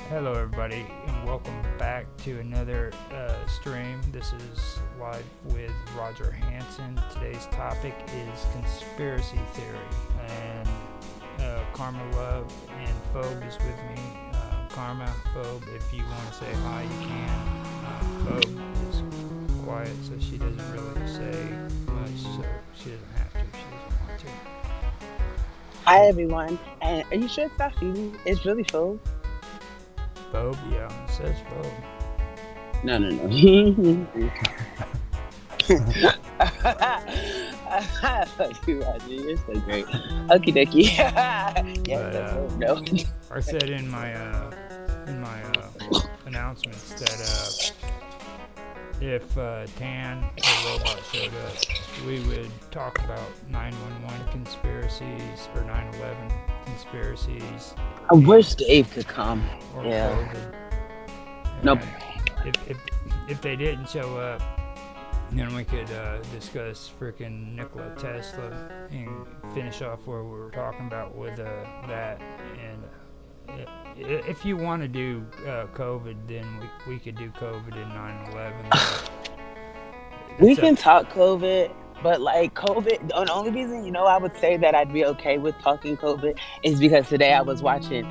Hello, everybody, and welcome back to another stream. This is Live with Roger Hanson. Today's topic is conspiracy theory, and Karma Love and Phobe is with me. Karma, Phobe, if you want to say hi, you can. Phobe is quiet, so she doesn't really say much, so she doesn't have to. She doesn't want to. Hi everyone, and are you sure it's not Phoebe? It's really Phil. Phobe, yeah, it says Phobe. No, no, no. I love you, Roger. You're so great. Okie dokie. Yes, But that's Phil. No. I said in my announcements that if Tan or Robot showed up, we would talk about 911 conspiracies or 9/11 conspiracies I and wish Dave could come. or Yeah. COVID. Nope. And if they didn't show up, then we could discuss freaking Nikola Tesla and finish off where we were talking about with that. And if you want to do COVID, then we could do COVID in 9/11. We It's up. can talk COVID, but like COVID, the only reason I would say that I'd be okay with talking COVID is because today I was watching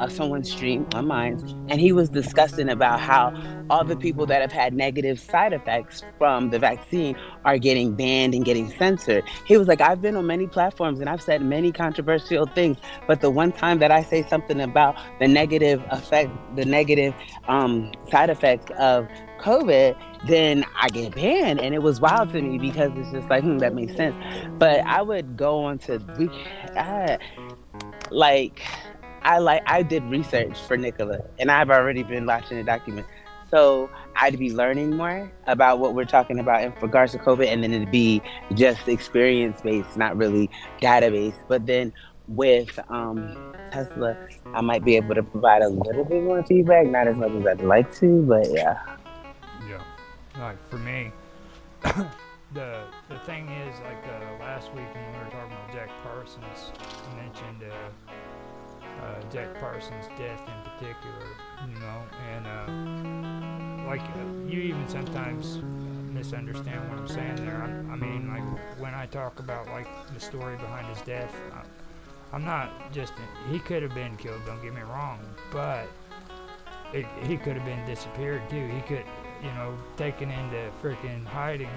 someone's stream on mine, and he was discussing about how all the people that have had negative side effects from the vaccine are getting banned and getting censored. He was like, I've been on many platforms and I've said many controversial things, but the one time that I say something about the negative side effects of COVID, then I get banned. And it was wild to me because it's just like, that makes sense. But I would go on to I, like I did research for Nicola, and I've already been watching the document. So I'd be learning more about what we're talking about in regards to COVID, and then it'd be just experience based, not really database. But then with Tesla, I might be able to provide a little bit more feedback, not as much as I'd like to, but yeah. Yeah. Like for me, the thing is, like last week when we were talking about Jack Parsons, I mentioned Jack Parsons' death in particular, and like you even sometimes misunderstand what I'm saying there. I mean, like when I talk about like the story behind his death, I'm not just he could have been killed. Don't get me wrong, but he could have been disappeared too. He could, taken into freaking hiding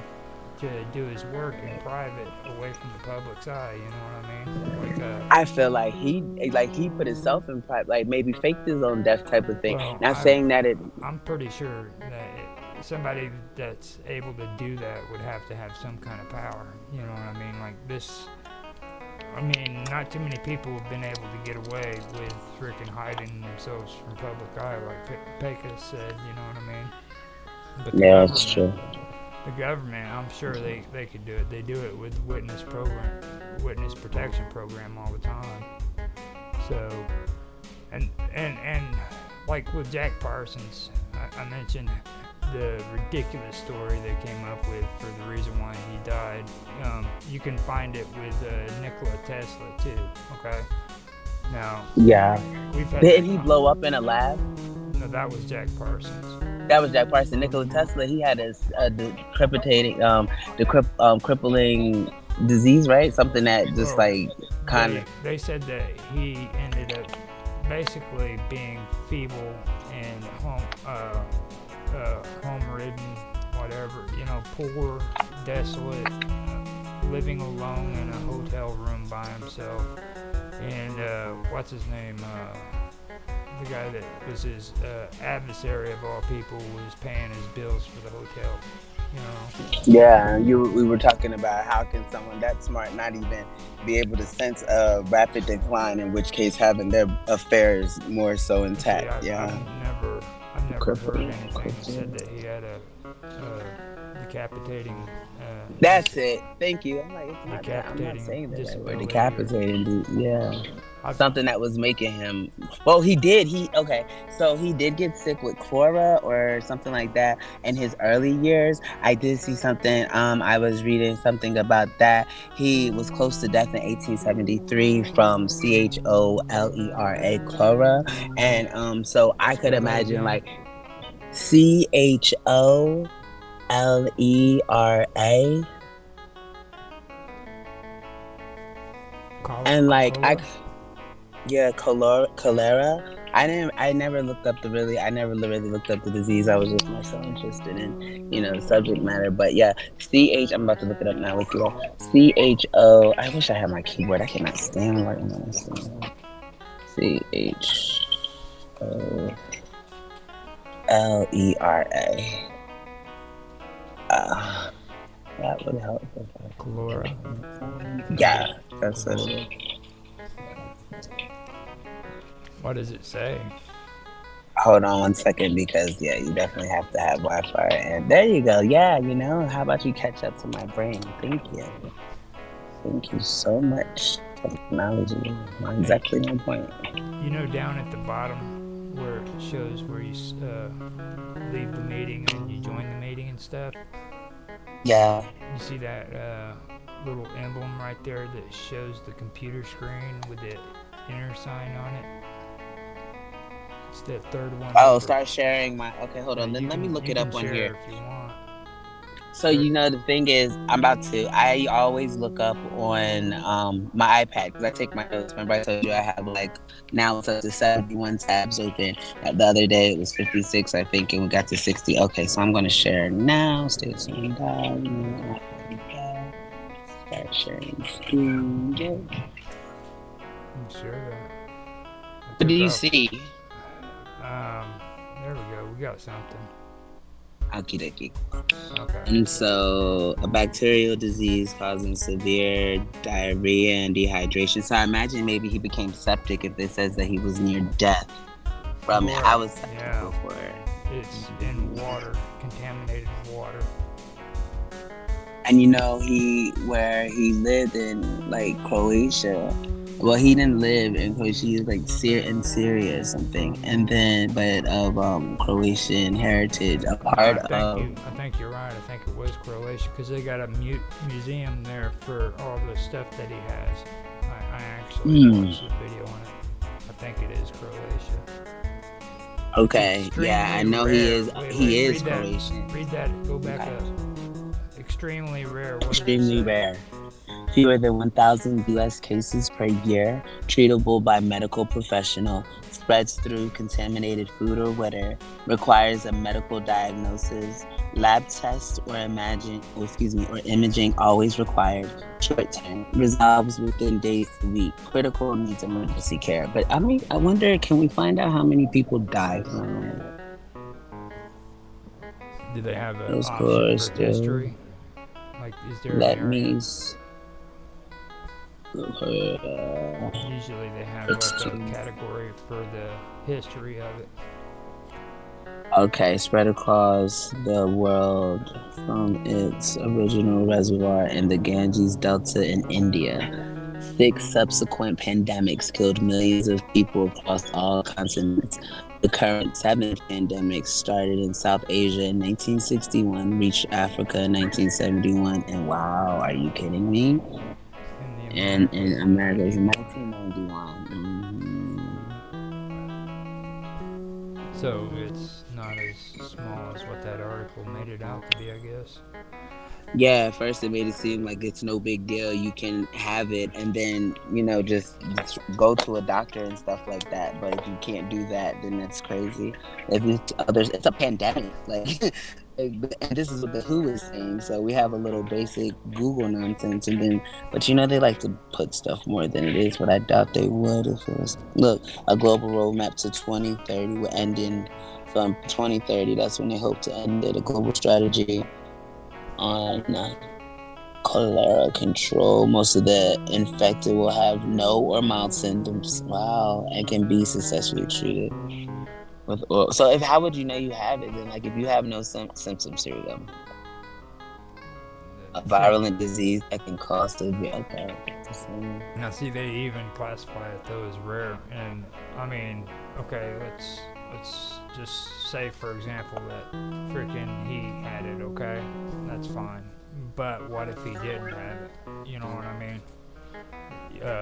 to do his work in private, away from the public's eye. You know what I mean? Like, I feel like he put himself in private, like maybe faked his own death type of thing. well, Not saying that it. I'm pretty sure that somebody that's able to do that would have to have some kind of power. You know what I mean? Like this. I mean, not too many people have been able to get away with freaking hiding themselves from public eye, like Pecos said. You know what I mean? But Yeah, it's true. the government, I'm sure they could do it. They do it with witness protection program all the time. So, and like with Jack Parsons, I mentioned the ridiculous story they came up with for the reason why he died. You can find it with Nikola Tesla too. Okay. Now Yeah. we've had Didn't that. he blow up in a lab? No, that was Jack Parsons. That was Jack Parson. Nikola Tesla, he had crippling disease, right? Something that just Well, like kind of. they said that he ended up basically being feeble and home ridden, whatever, poor, desolate, living alone in a hotel room by himself. And what's his name? The guy that was his adversary of all people was paying his bills for the hotel. You know. Yeah, we were talking about how can someone that smart not even be able to sense a rapid decline, in which case having their affairs more so See, intact. Yeah. I've never heard Crippling. anything that said that he had a decapitating, That's it. Thank you. I'm like, it's not that. I'm not decapitating saying the right word. disability or Decapitating, dude. Yeah. I've something that was making him. Well, he did. So he did get sick with chlora or something like that in his early years. I did see something. I was reading something about that. He was close to death in 1873 from cholera, chlora, and so I could spell that imagine again. like cholera. And like Cholera. yeah, cholera. I never looked up I never really looked up the disease. I was just more so interested in, the subject matter. But yeah, I'm about to look it up now with you. CHO. I wish I had my keyboard. I cannot stand writing on this thing. Cholera. That would help. Cholera. Yeah, that's what it is. What does it say? Hold on 1 second because yeah, you definitely have to have Wi-Fi. And there you go. Yeah, how about you catch up to my brain? Thank you. Thank you so much. Technology. Exactly my point. Down at the bottom where it shows where you leave the meeting and you join the meeting and stuff. Yeah. You see that little emblem right there that shows the computer screen with the inner sign on it. It's the third one Oh, over. start sharing my. Okay, hold on. Then let me look it up on share here. if you want. So the thing is, I always look up on my iPad because I take my notes. Remember I told you I have like now it's up to 71 tabs open. The other day it was 56, I think, and we got to 60. Okay, so I'm gonna share now. Stay tuned, guys. Start sharing screen. Share that. What do you see? There we go. We got something. Okie dokie. Okay. And so, a bacterial disease causing severe diarrhea and dehydration. So, I imagine maybe he became septic if it says that he was near death from it. I was septic before. It's in water, contaminated water. And where he lived in like Croatia. Well, he didn't live in Croatia. He was like in Syria or something, and then but of Croatian heritage, a part of. I think you're right. I think it was Croatia because they got a museum there for all the stuff that he has. I actually watched the video on it. I think it is Croatia. Okay, yeah, I know rare. He is Croatian. Read that. Go back up. Extremely rare. Extremely rare. Fewer than 1,000 U.S. cases per year, treatable by medical professional, spreads through contaminated food or water, requires a medical diagnosis, lab tests or imaging always required, short term, resolves within days to week, critical needs emergency care. But I wonder, can we find out how many people die from it? Do they have an option for history? Like, is there Let an area? me. Usually they have like a category for the history of it. Okay, spread across the world from its original reservoir in the Ganges Delta in India. 6 subsequent pandemics killed millions of people across all continents. The current 7th pandemic started in South Asia in 1961, reached Africa in 1971, and wow, are you kidding me? And in America is 1991. So it's not as small as what that article made it out to be, I guess. Yeah, at first it made it seem like it's no big deal. You can have it and then, just go to a doctor and stuff like that. But if you can't do that, then that's crazy. If it's a pandemic. Like, and this is what the WHO is saying. So we have a little basic Google nonsense. And then, but they like to put stuff more than it is. But I doubt they would if it was. Look, a global roadmap to 2030 will end in. From 2030, that's when they hope to end it. A global strategy on cholera control. Most of the infected will have no or mild symptoms. Wow, and can be successfully treated. So, how would you know you have it? Then, like, if you have no symptoms, here we go. a virulent disease that can cause severe. Okay. Now, see, they even classify it though as rare, and I mean, okay, let's just say, for example, that freaking he had it. Okay, that's fine. But what if he didn't have it? You know what I mean?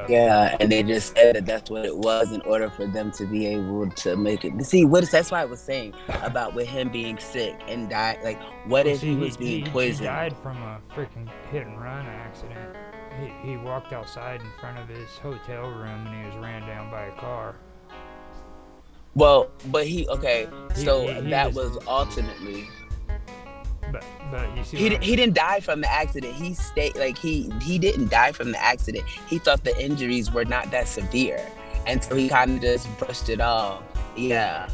Yeah, and they just said that that's what it was in order for them to be able to make it. See, that's why I was saying about with him being sick and die. Like, what if he was being poisoned? He died from a freaking hit and run accident. He walked outside in front of his hotel room and he was ran down by a car. Well, but that was ultimately. But you see, he didn't die from the accident. He stayed like he didn't die from the accident. He thought the injuries were not that severe, and so he kind of just brushed it off. Yeah.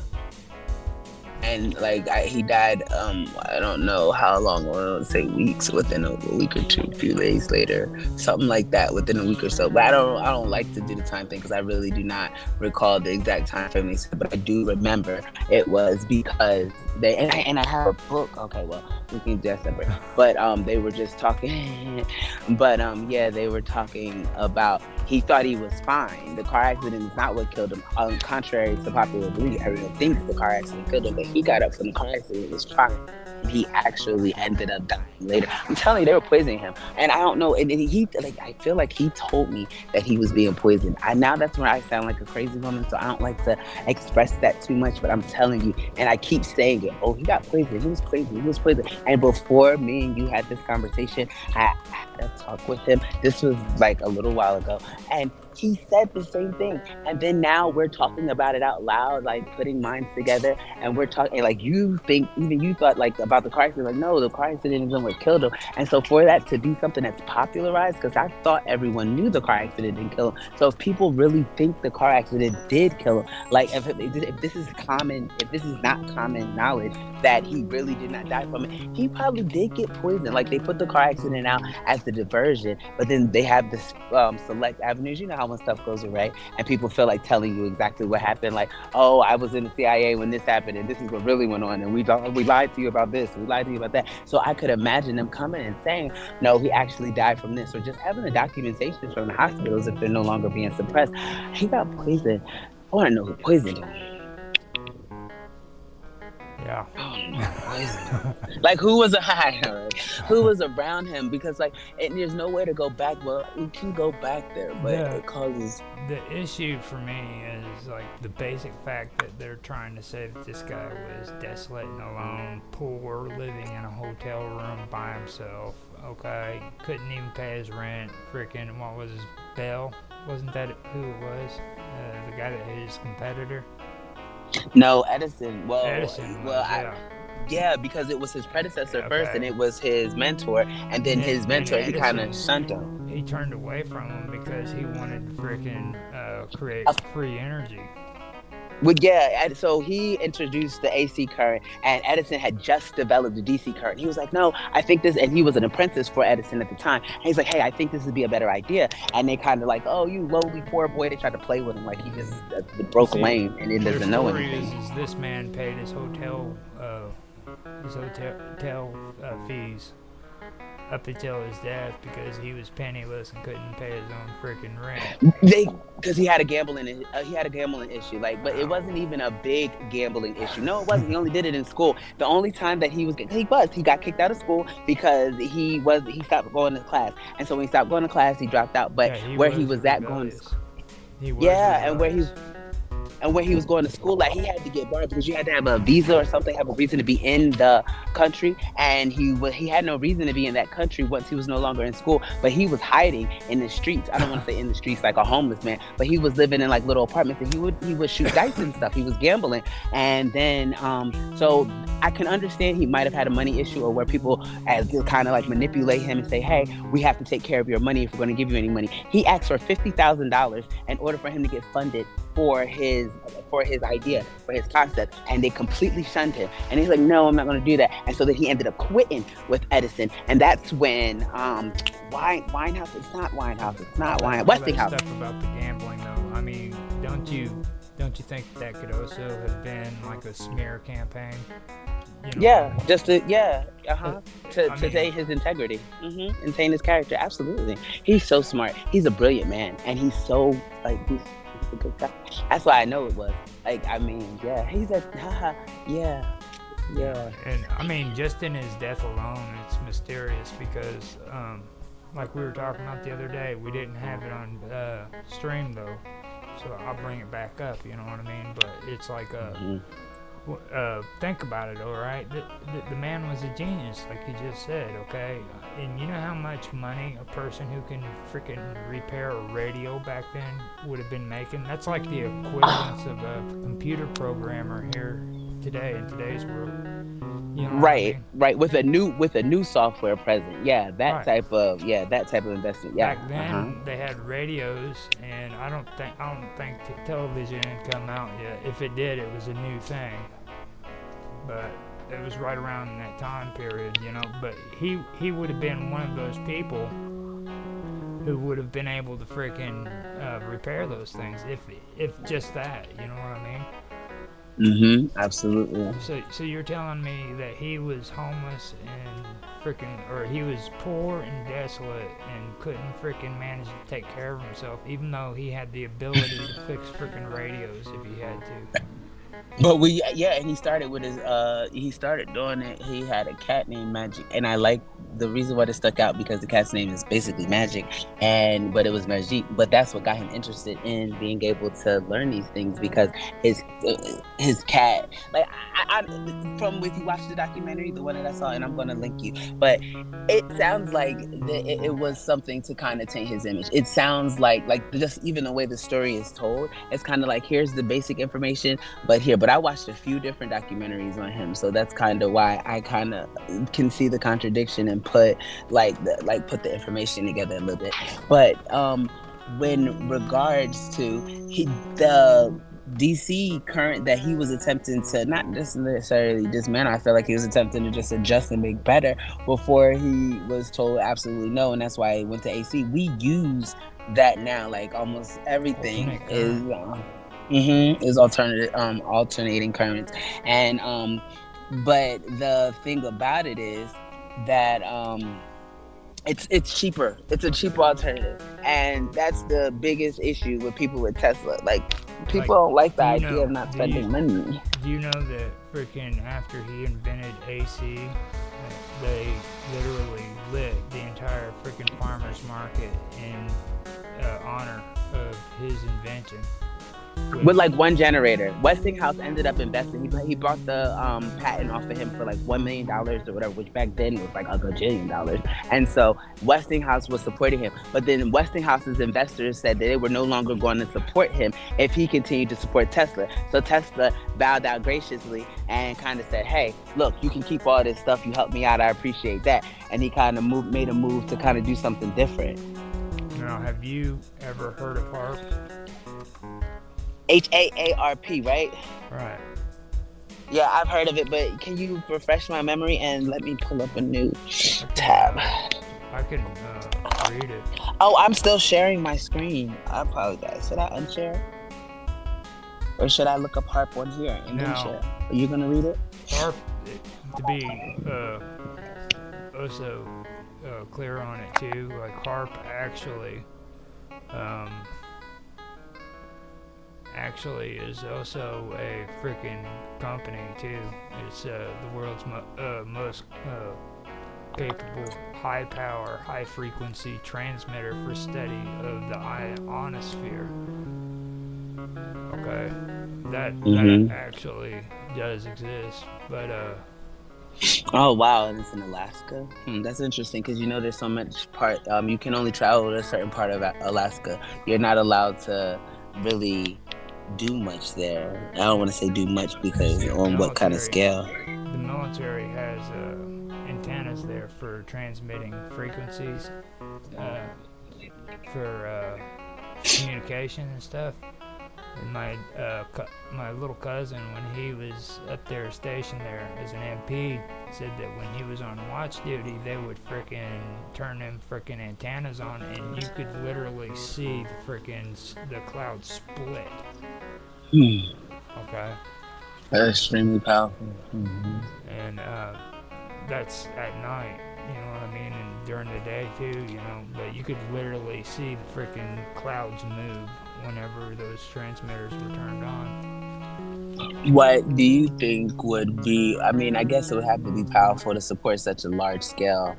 And like he died, I don't know how long. I don't say weeks, within a week or two, a few days later, something like that, within a week or so. But I don't like to do the time thing because I really do not recall the exact time frame they said. But I do remember it was because they and I have a book. Okay, well we can just separate. But they were just talking. But yeah, they were talking about he thought he was fine. The car accident is not what killed him. Contrary to popular belief, everyone thinks the car accident killed him, but he got up from the car accident, was fine. And he actually ended up dying later. I'm telling you, they were poisoning him. And I don't know, and I feel like he told me that he was being poisoned. Now that's where I sound like a crazy woman, so I don't like to express that too much, but I'm telling you, and I keep saying it, oh, he got poisoned, he was poisoned. And before me and you had this conversation, I had a talk with him. This was like a little while ago, and he said the same thing. And then now we're talking about it out loud, like putting minds together, and we're talking like you thought like about the car accident, like no, the car accident isn't what killed him. And so for that to be something that's popularized, because I thought everyone knew the car accident didn't kill him. So if people really think the car accident did kill him, like if this is not common knowledge that he really did not die from it, he probably did get poisoned. Like they put the car accident out as the diversion, but then they have this select avenues. You know how when stuff goes away and people feel like telling you exactly what happened, like, oh, I was in the CIA when this happened and this is what really went on and we lied to you about this, we lied to you about that. So I could imagine them coming and saying, no, he actually died from this, or just having the documentation from the hospitals if they're no longer being suppressed. He got poisoned. I want to know who poisoned him. Yeah. Like who was around him, because like there's no way to go back. Well, you can go back there, but it causes the issue for me is like the basic fact that they're trying to say that this guy was desolate and alone, poor, living in a hotel room by himself. Okay, couldn't even pay his rent. Freaking, what was his bail? Wasn't that who it was? The guy that hit his competitor. No, Edison. Yeah, because it was his predecessor first, and it was his mentor, and then his mentor, he kind of shunned him. He turned away from him because he wanted to freaking create free energy. Well, yeah, so he introduced the AC current, and Edison had just developed the DC current. He was like, no, I think this, and he was an apprentice for Edison at the time. And he's like, hey, I think this would be a better idea. And they kind of like, oh, you lowly poor boy. They tried to play with him like he just broke lane and he doesn't know anything. Is this man paid his hotel fees up until his death because he was penniless and couldn't pay his own freaking rent. Because he had a gambling issue, like, but it wasn't even a big gambling issue. No, it wasn't. He only did it in school. The only time that he got kicked out of school because he stopped going to class, and so when he stopped going to class, he dropped out. But where he was at going to school, and where he was going to school, like he had to get barred because you had to have a visa or something, have a reason to be in the country, and he had no reason to be in that country once he was no longer in school. But he was hiding in the streets. I don't want to say in the streets like a homeless man, but he was living in like little apartments, and he would shoot dice and stuff. He was gambling, and then so I can understand he might have had a money issue, or where people kind of like manipulate him and say, hey, we have to take care of your money if we're going to give you any money. He asked for $50,000 in order for him to get funded for his idea, for his concept, and they completely shunned him. And he's like, no, I'm not going to do that. And so then he ended up quitting with Edison, and that's when Westinghouse. Stuff about the gambling, though. I mean, don't you think that could also have been like a smear campaign? You know what I Yeah, mean? just to Uh, I to mean, taint his integrity, and taint his character. Absolutely, he's so smart. He's a brilliant man, and he's so like he's a good guy. That's why I know it was like I mean, yeah, he's a haha, yeah, you know, yeah. and I mean, just in his death alone, it's mysterious because, like we were talking about the other day, we didn't have it on stream though, so I'll bring it back up. You know what I mean? But it's like Hmm. think about it, all right? The man was a genius, like you just said, okay? And you know how much money a person who can freaking repair a radio back then would have been making? That's like the equivalence of a computer programmer here today, in today's world. You know what I Right, mean? right. With a new software present, Right. that type of investment. Yeah. Back Uh huh. then, they had radios, and I don't think television had come out yet. If it did, it was a new thing. But it was right around that time period, you know. But he would have been one of those people who would have been able to freaking repair those things, if just that, you know what I mean? Absolutely. So you're telling me that he was homeless and freaking, or he was poor and desolate and couldn't freaking manage to take care of himself, even though he had the ability to fix freaking radios if he had to. But and he started doing it. He had a cat named Magic, and I like the reason why it stuck out because the cat's name is basically Magic, and but it was Magic. But that's what got him interested in being able to learn these things because his cat, like from if you watch the documentary, the one that I saw, and I'm gonna link you, but it sounds like it was something to kind of taint his image. It sounds like just even the way the story is told, it's kind of like here's the basic information, but I watched a few different documentaries on him, so that's kind of why I kind of can see the contradiction and put put the information together a little bit. But when regards to the DC current that he was attempting to not just necessarily dismantle, I feel like he was attempting to just adjust and make better before he was told absolutely no, and that's why he went to AC. We use that now, like almost everything Alternate is. current. Is alternative alternating currents, and but the thing about it is that it's cheaper. It's a cheaper alternative, and that's the biggest issue with people with Tesla. Like Like, people don't like the do you idea know? of not Do you spending money. do you know that freaking after he invented AC, they literally lit the entire freaking farmers market in honor of his invention? With With like one generator. Westinghouse ended up investing. He bought the patent off of him for like $1 million or whatever, which back then was like a gajillion dollars. And so Westinghouse was supporting him. But then Westinghouse's investors said that they were no longer going to support him if he continued to support Tesla. So Tesla bowed out graciously and kind of said, "Hey, look, you can keep all this stuff. You helped me out. I appreciate that." And he kind of made a move to kind of do something different. now, have you ever heard of HARP? HAARP, right? Right. Yeah, I've heard of it, but can you refresh my memory and let me pull up a new I can tab? read it. Oh, I'm still sharing my screen. I apologize. Should I unshare? Or should I look up harp on here and then Now, share? Are you gonna read it? HARP, to be also clear on it too, like HARP um, actually is also a freaking company too. It's the world's most capable high power, high frequency transmitter for study of the ionosphere. Okay, that Mm-hmm. actually does exist, but Oh wow, and it's in Alaska. That's interesting because there's so much part. You can only travel to a certain part of Alaska. You're not allowed to really do much there. I don't want to say do much because see on what kind of scale? the military has antennas there for transmitting frequencies uh, for communication and stuff. And my little cousin, when he was up there stationed there as an MP, said that when he was on watch duty, they would frickin' turn them frickin' antennas on, and you could literally see the clouds split. Hmm. Okay, Extremely powerful. Mm-hmm. And that's at night, you know what I mean, and during the day too, you know. But you could literally see the freaking clouds move whenever those transmitters were turned on. What do you think would be? I mean, I guess it would have to be powerful to support such a large scale,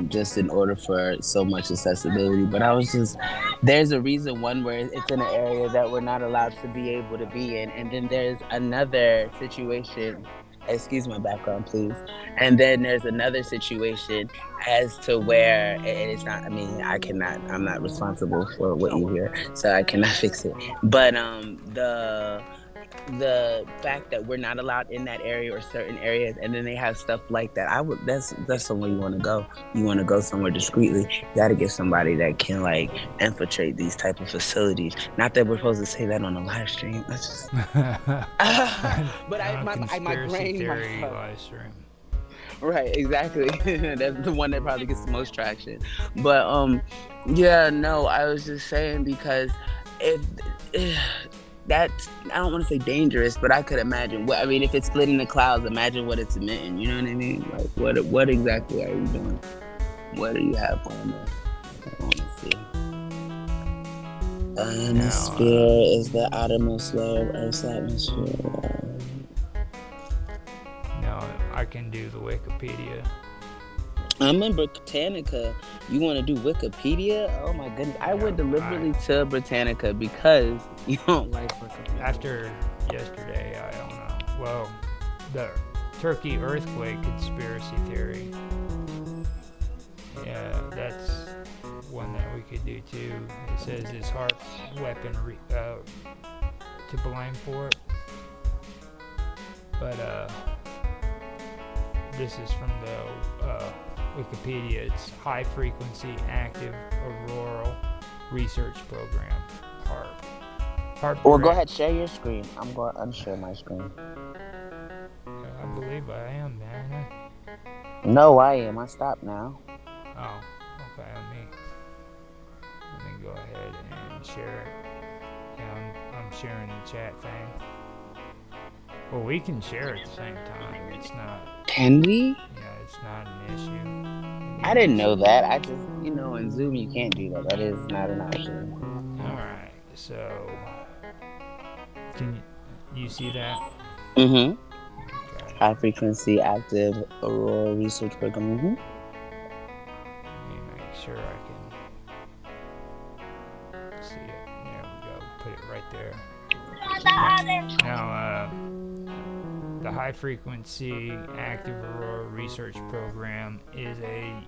just in order for so much accessibility. But I was just, there's a reason one where it's in an area that we're not allowed to be able to be in, and then there's another situation. Excuse my background, please. And then there's another situation as to where, and it's not. I mean, I cannot. I'm not responsible for what you hear, so I cannot fix it. But the fact that we're not allowed in that area or certain areas, and then they have stuff like that, I would, that's somewhere you want to go. You want to go somewhere discreetly. You got to get somebody that can like infiltrate these type of facilities. Not that we're supposed to say that on a live stream. That's just but my brain live stream. Right, exactly. That's the one that probably gets the most traction. But yeah, no, I was just saying, because if that's, I don't want to say dangerous, but I could imagine what, I mean, if it's splitting the clouds, imagine what it's emitting. You know what I mean? Like, what exactly are you doing? What do you have going on? I want to see. Ionosphere is the outermost layer of Earth's atmosphere. No, I can do the Wikipedia. I'm in Britannica. You want to do Wikipedia? Oh my goodness. I went deliberately to Britannica because you don't like Wikipedia. After yesterday, I don't know. Well, the Turkey earthquake conspiracy theory. Yeah, that's one that we could do too. It says is HAARP weapon to blame for it. But this is from the Wikipedia. It's High Frequency Active Auroral Research Program, HAARP. Well, go ahead, share your screen. I'm going to unshare my screen. I believe I am, man. No, I am. I stopped now. Oh, okay. Let me go ahead and share it. Yeah, I'm sharing the chat thing. Well, we can share at the same time. It's not. Can we? Yeah, it's not an issue. I didn't know that. I just, in Zoom you can't do that. That is not an option. All right. So, can you see that? Mm-hmm. Okay. High Frequency Active Auroral Research Program. Mm-hmm. Let me make sure I can see it. There we go. Put it right there. Now, the High Frequency Active Auroral Research Program is a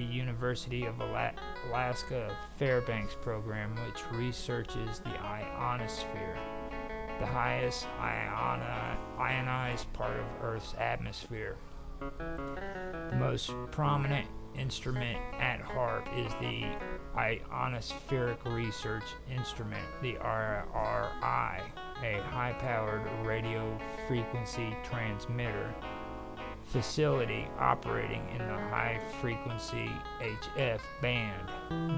University of Alaska Fairbanks program which researches the ionosphere, the highest ionized part of Earth's atmosphere. The most prominent instrument at HAARP is the Ionospheric Research Instrument, the RRI, a high-powered radio frequency transmitter facility operating in the high-frequency HF band.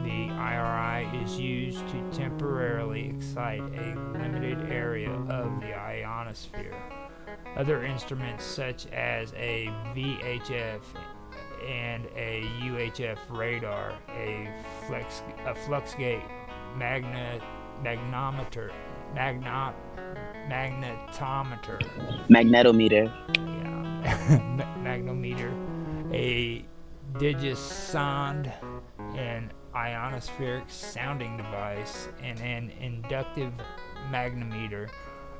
The IRI is used to temporarily excite a limited area of the ionosphere. Other instruments such as a VHF and a UHF radar, a fluxgate magnetometer, a digisonde, an ionospheric sounding device, and an inductive magnetometer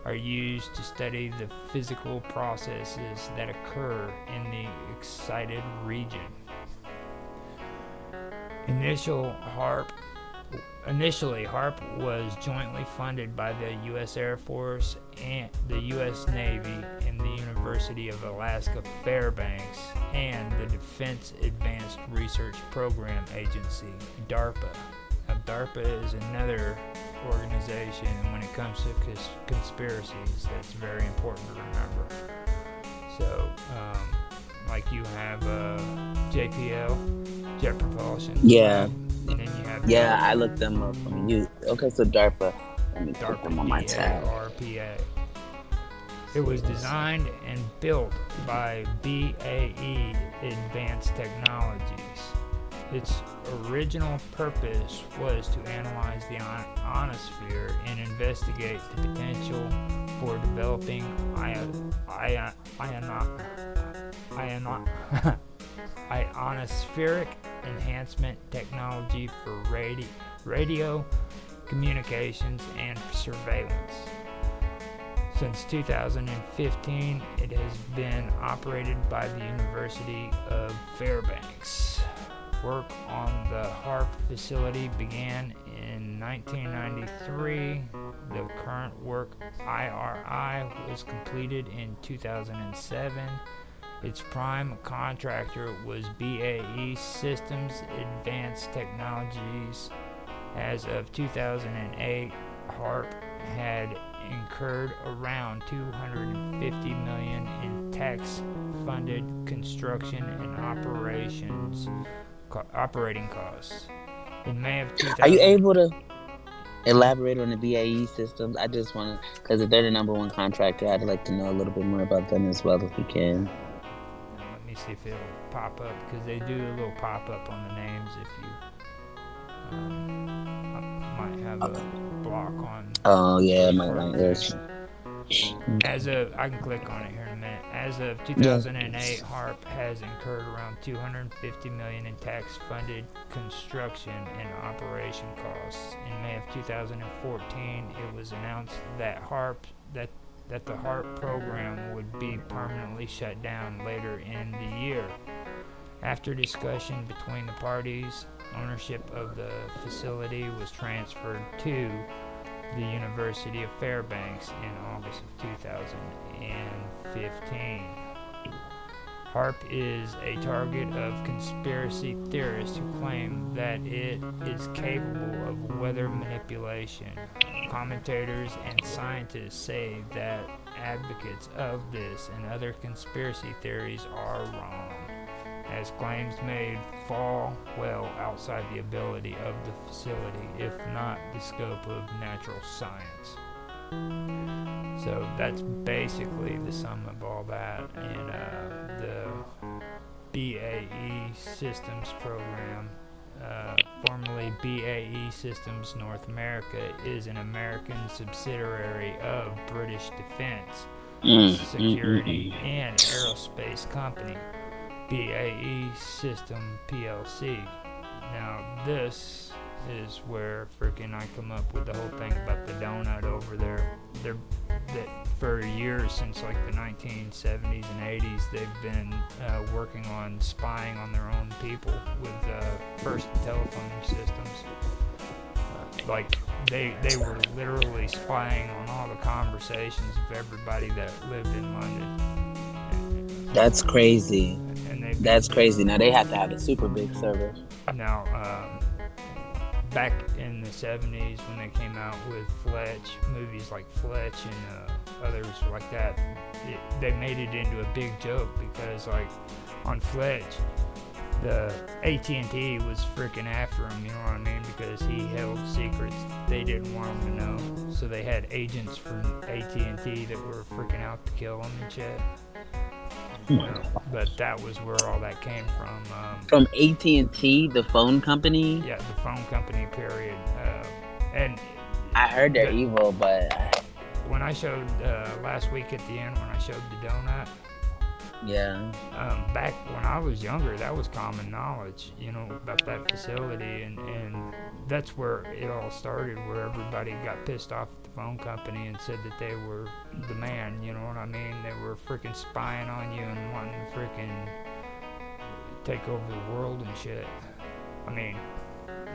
are used to study the physical processes that occur in the excited region. Initially, HAARP was jointly funded by the U.S. Air Force and the U.S. Navy and the University of Alaska Fairbanks and the Defense Advanced Research Program Agency, DARPA. Now, DARPA is another organization, and when it comes to conspiracies, that's very important to remember. So, like you have JPL, Jet Propulsion. Yeah. And then you have DARPA. I looked them up. Okay, so DARPA. Let me put them on my tab. DARPA. It was designed and built by BAE Advanced Technologies. Its original purpose was to analyze the ionosphere and investigate the potential for developing ionospheric enhancement technology for radio communications and surveillance. Since 2015, it has been operated by the University of Fairbanks. Work on the HARP facility began in 1993. The current work, IRI, was completed in 2007. Its prime contractor was BAE Systems Advanced Technologies. As of 2008, HARP had incurred around $250 million in tax-funded construction and operating costs. In May of 2000, Are you able to elaborate on the BAE Systems? I just want to, because if they're the number one contractor, I'd like to know a little bit more about them as well if we can. Let me see if it'll pop up, because they do a little pop-up on the names if you might have a block on. Oh yeah, my language. As of, I can click on it here in a minute. As of 2008, HARP has incurred around $250 million in tax-funded construction and operation costs. In May of 2014, it was announced that the HARP program would be permanently shut down later in the year. After discussion between the parties, ownership of the facility was transferred to the University of Fairbanks in August of 2015. HARP is a target of conspiracy theorists who claim that it is capable of weather manipulation. Commentators and scientists say that advocates of this and other conspiracy theories are wrong, as claims made fall well outside the ability of the facility, if not the scope of natural science. So that's basically the sum of all that. And the BAE Systems program, formerly BAE Systems North America, is an American subsidiary of British Defense Security and Aerospace Company, BAE System PLC. Now this is where freaking I come up with the whole thing about the donut over there. That for years, since like the 1970s and 80s, they've been working on spying on their own people with first telephone systems. Like they were literally spying on all the conversations of everybody that lived in London. That's crazy. That's crazy. Now they have to have a super big server. Now, back in the 70s when they came out with Fletch, movies like Fletch and others like that, they made it into a big joke because, like, on Fletch, the AT&T was freaking after him, you know what I mean? Because he held secrets they didn't want him to know. So they had agents from AT&T that were freaking out to kill him and shit. But that was where all that came from. From AT&T, the phone company? Yeah, the phone company, period. And I heard they're evil, but... When I showed, last week at the end, when I showed the donut, yeah. Back when I was younger, that was common knowledge, you know, about that facility, and that's where it all started, where everybody got pissed off at the phone company and said that they were the man, you know what I mean? They were freaking spying on you and wanting to freaking take over the world and shit. I mean,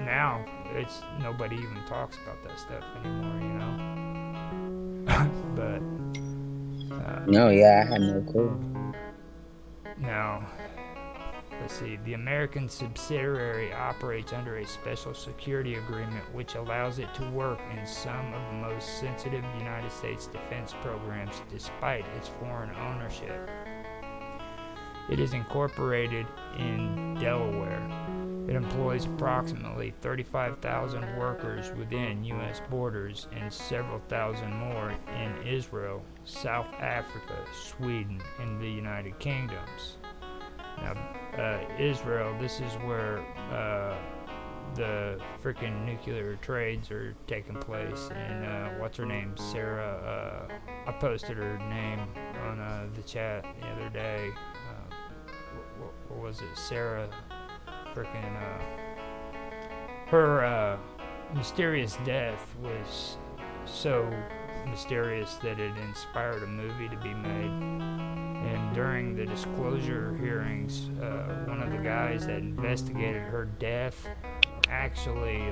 now it's nobody even talks about that stuff anymore, you know? But no, yeah, I had no clue. Now, let's see. The American subsidiary operates under a special security agreement which allows it to work in some of the most sensitive United States defense programs despite its foreign ownership. It is incorporated in Delaware. It employs approximately 35,000 workers within U.S. borders and several thousand more in Israel, South Africa, Sweden, and the United Kingdoms. Now, Israel, this is where the freaking nuclear trades are taking place. And what's her name? Sarah. I posted her name on the chat the other day. What was it? Sarah. Freaking. Her mysterious death was so mysterious that it inspired a movie to be made. And during the disclosure hearings, one of the guys that investigated her death actually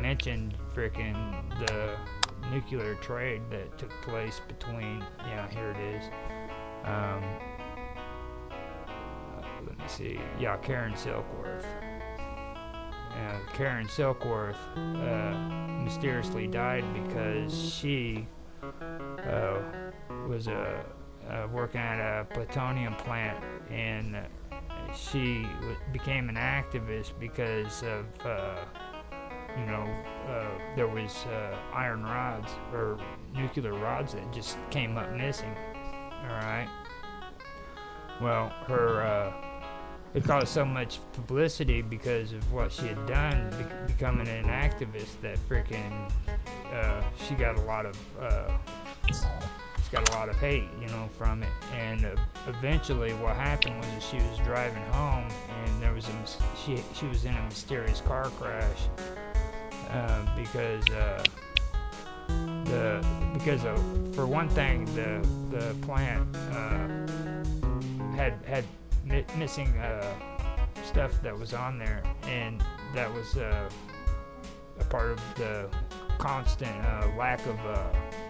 mentioned freaking the nuclear trade that took place between, here it is. Let me see. Yeah, Karen Silkworth. Karen Silkworth mysteriously died because she was working at a plutonium plant, and she became an activist because of there was iron rods or nuclear rods that just came up missing. All right. Well, it caused so much publicity because of what she had done, becoming an activist, that freaking she got a lot of hate, from it. And eventually, what happened was that she was driving home, and there was she was in a mysterious car crash because for one thing, the plant had missing stuff that was on there, and that was a part of the constant lack of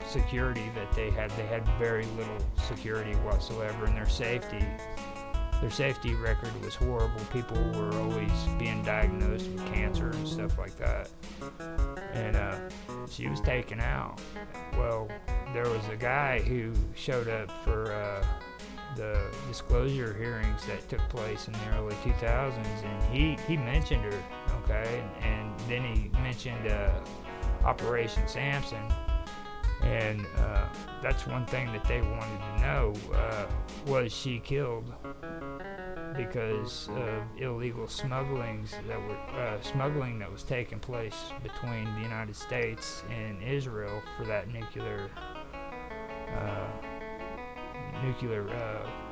security that they had. They had very little security whatsoever, and their safety record was horrible. People were always being diagnosed with cancer and stuff like that, and she was taken out. Well, there was a guy who showed up for the disclosure hearings that took place in the early 2000s, and he mentioned her, okay, and then he mentioned Operation Samson, and that's one thing that they wanted to know, was she killed because of illegal smuggling that was taking place between the United States and Israel for that nuclear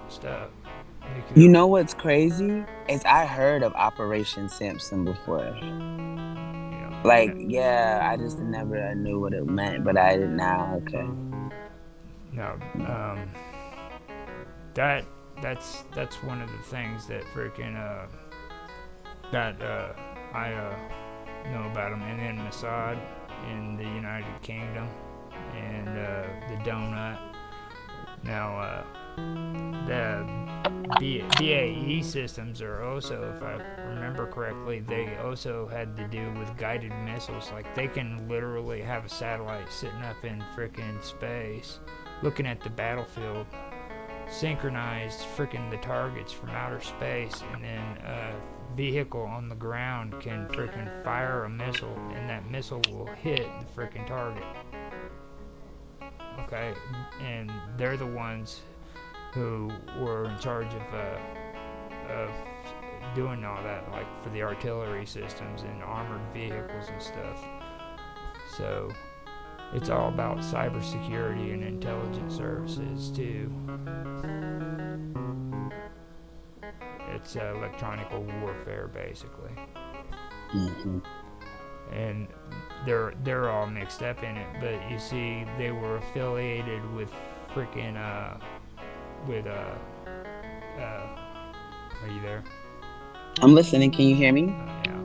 stuff. You know what's crazy is I heard of Operation Samson before. I just never knew what it meant, but I did now. Okay. No, that's one of the things that freaking that I know about them. And then Mossad in the United Kingdom, and the donut. Now, the BAE systems are also, if I remember correctly, they also had to do with guided missiles. Like, they can literally have a satellite sitting up in frickin' space, looking at the battlefield, synchronize frickin' the targets from outer space, and then a vehicle on the ground can frickin' fire a missile, and that missile will hit the frickin' target. Okay, and they're the ones who were in charge of doing all that, like for the artillery systems and armored vehicles and stuff. So it's all about cybersecurity and intelligence services too. It's electronic warfare, basically. Mm-hmm. And they're all mixed up in it, but you see, they were affiliated with freaking are you there? I'm listening. Can you hear me? Yeah.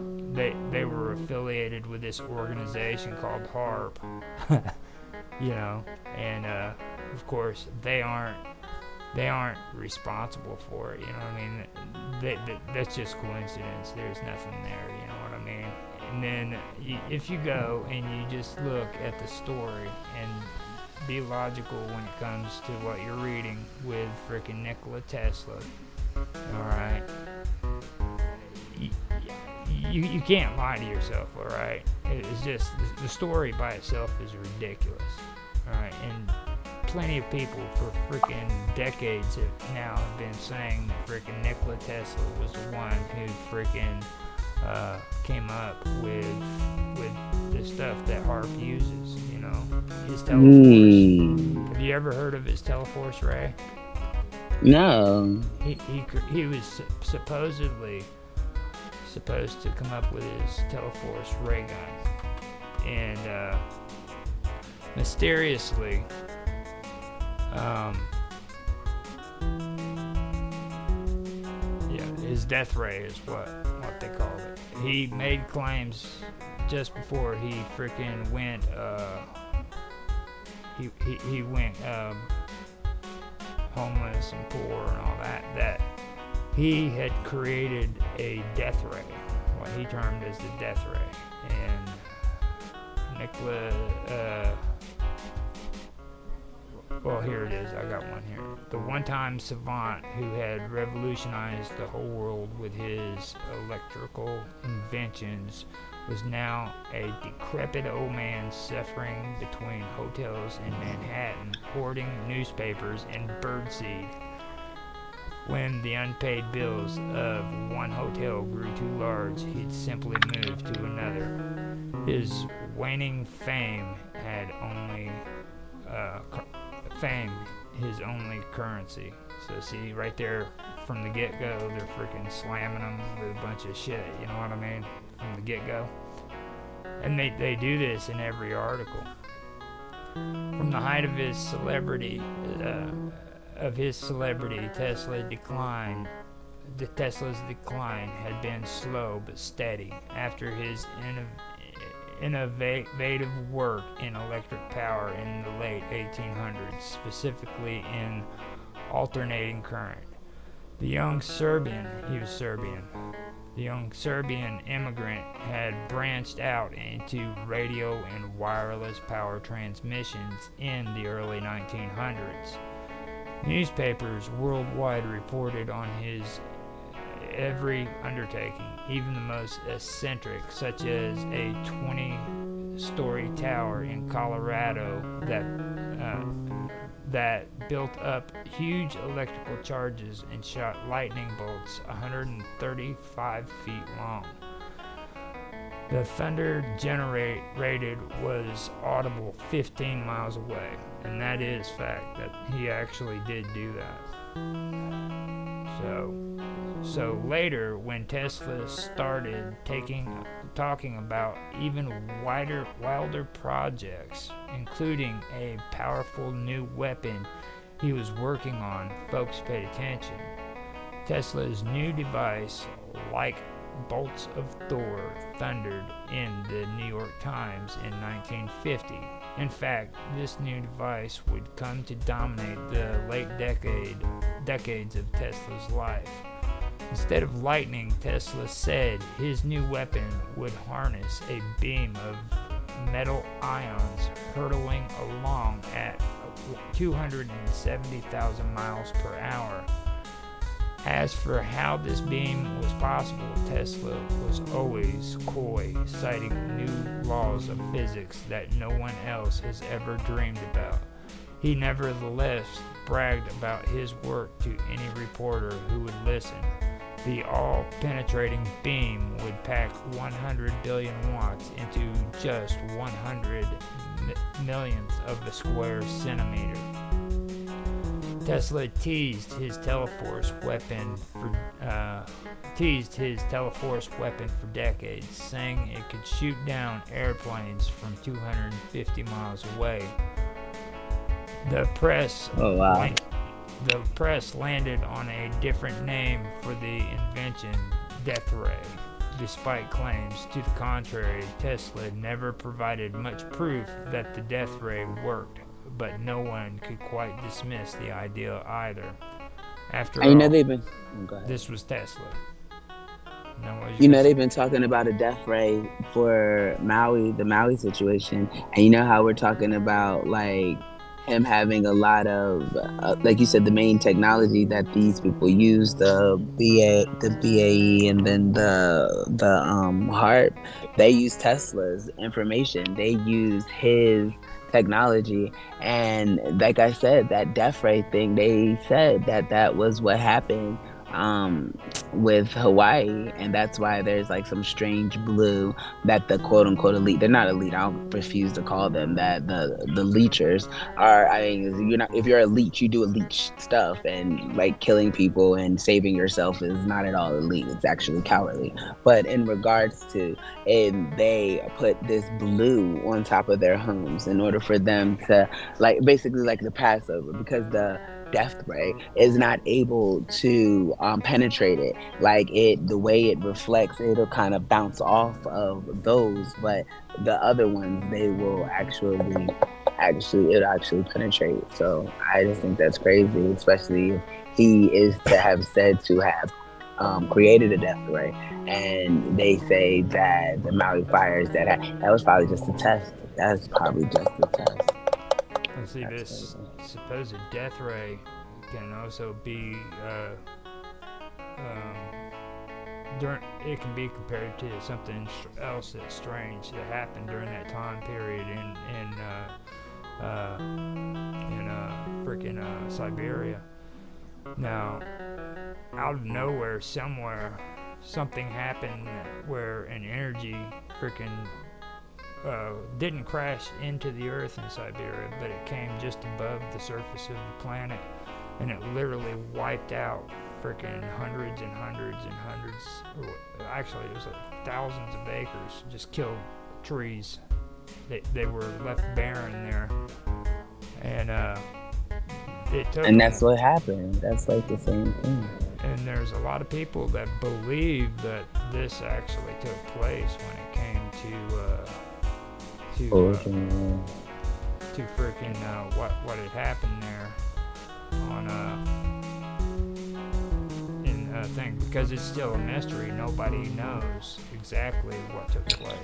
They were affiliated with this organization called HARP, and of course they aren't responsible for it. You know what I mean? That's just coincidence. There's nothing there. You know what I mean? And then if you go and you just look at the story and be logical when it comes to what you're reading with frickin' Nikola Tesla, all right, you can't lie to yourself, all right? It's just the story by itself is ridiculous, all right? And plenty of people for freaking decades have been saying that freaking Nikola Tesla was the one who freaking came up with the stuff that HAARP uses, you know, his Teleforce. Have you ever heard of his Teleforce ray? No. He was supposedly supposed to come up with his Teleforce ray gun, and mysteriously, his death ray is what they called it. He made claims just before he freaking went. He went homeless and poor and all that he had created a death ray, what he termed as the death ray. And Nikola, well, here it is, I got one here. The one-time savant who had revolutionized the whole world with his electrical inventions was now a decrepit old man suffering between hotels in Manhattan, hoarding newspapers and birdseed. When the unpaid bills of one hotel grew too large, he'd simply move to another. His waning fame had only his only currency. So see, right there from the get-go, they're freaking slamming him with a bunch of shit, you know what I mean, from the get-go. And they do this in every article. From the height of his celebrity, Tesla's decline had been slow but steady. After his innovative work in electric power in the late 1800s, specifically in alternating current, the young Serbian immigrant had branched out into radio and wireless power transmissions in the early 1900s. Newspapers worldwide reported on his every undertaking, even the most eccentric, such as a 20-story tower in Colorado that built up huge electrical charges and shot lightning bolts 135 feet long. The thunder generated was audible 15 miles away, and that is fact that he actually did do that. So later, when Tesla started talking about even wilder projects, including a powerful new weapon he was working on, folks paid attention. Tesla's new device, like bolts of Thor, thundered in the New York Times in 1950. In fact, this new device would come to dominate the late decades of Tesla's life. Instead of lightning, Tesla said his new weapon would harness a beam of metal ions hurtling along at 270,000 miles per hour. As for how this beam was possible, Tesla was always coy, citing new laws of physics that no one else has ever dreamed about. He nevertheless bragged about his work to any reporter who would listen. The all-penetrating beam would pack 100 billion watts into just 100 millionth of a square centimeter. Tesla teased his Teleforce weapon for decades, saying it could shoot down airplanes from 250 miles away. The press landed on a different name for the invention, Death Ray. Despite claims to the contrary, Tesla never provided much proof that the Death Ray worked, but no one could quite dismiss the idea either. After all, this was Tesla. They've been talking about a death ray for Maui, the Maui situation, and you know how we're talking about like him having a lot of, like you said, the main technology that these people use, the BAE, and then the HARP, they use Tesla's information. They use his technology, and like I said, that death rate thing, they said that that was what happened um with Hawaii, and that's why there's like some strange blue that the quote unquote elite, they're not elite, I'll refuse to call them that, the leechers are. I mean, you're not, if you're a leech, you do elite stuff, and like killing people and saving yourself is not at all elite, it's actually cowardly. But in regards to, and they put this blue on top of their homes in order for them to, like, basically like the Passover, because the death ray is not able to penetrate it. Like, it, the way it reflects, it'll kind of bounce off of those, but the other ones, they will it'll actually penetrate. So I just think that's crazy, especially if he is to have said to have created a death ray, and they say that the Maui fires, that was probably just a test. That's probably just a test. And see, That's this crazy. supposed death ray can also be um, it can be compared to something else that's strange that happened during that time period in freaking Siberia. Now, out of nowhere, somewhere, something happened where an energy freaking didn't crash into the earth in Siberia, but it came just above the surface of the planet, and it literally wiped out freaking hundreds and hundreds and hundreds, actually it was like thousands of acres, just killed trees. They were left barren there, and it took And them. that's what happened. That's like the same thing. And there's a lot of people that believe that this actually took place when it came to freaking what had happened there on in thing, because it's still a mystery. Nobody knows exactly what took place.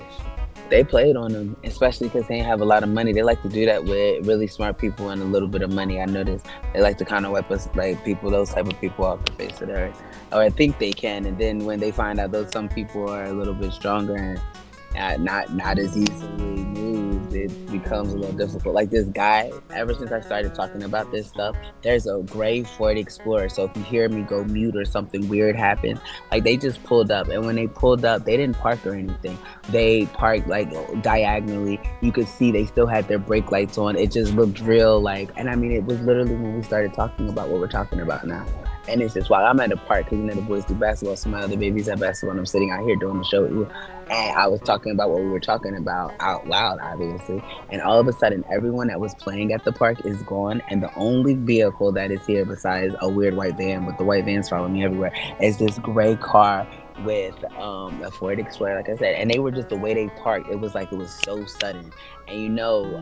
They played on them, especially because they have a lot of money. They like to do that with really smart people and a little bit of money. I noticed they like to kind of wipe us, like people, those type of people, off the face of the earth, or I think they can. And then when they find out those some people are a little bit stronger and not as easily moved, it becomes a little difficult. Like this guy, ever since I started talking about this stuff, there's a gray Ford Explorer. So if you hear me go mute or something weird happen, like they just pulled up, and when they pulled up, they didn't park or anything. They parked like diagonally. You could see they still had their brake lights on. It just looked real, like, and I mean, it was literally when we started talking about what we're talking about now. And it's just while I'm at the park, because the boys do basketball, so my other babies at basketball, and I'm sitting out here doing the show with you. And I was talking about what we were talking about out loud, obviously. And all of a sudden, everyone that was playing at the park is gone. And the only vehicle that is here, besides a weird white van, with the white vans following me everywhere, is this gray car with a Ford Explorer, like I said. And they were just, the way they parked, it was like it was so sudden. And you know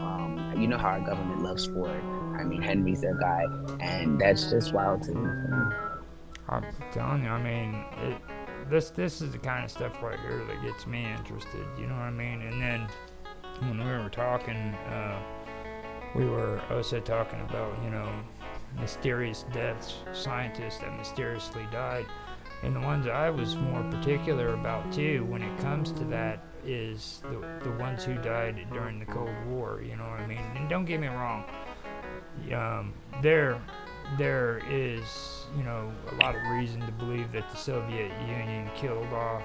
how our government loves Ford. I mean, Henry's their guy, and that's just wild to me. I'm telling you, I mean, this is the kind of stuff right here that gets me interested. You know what I mean? And then when we were talking, we were also talking about, mysterious deaths, scientists that mysteriously died. And the ones I was more particular about too, when it comes to that, is the ones who died during the Cold War. You know what I mean? And don't get me wrong, there is, a lot of reason to believe that the Soviet Union killed off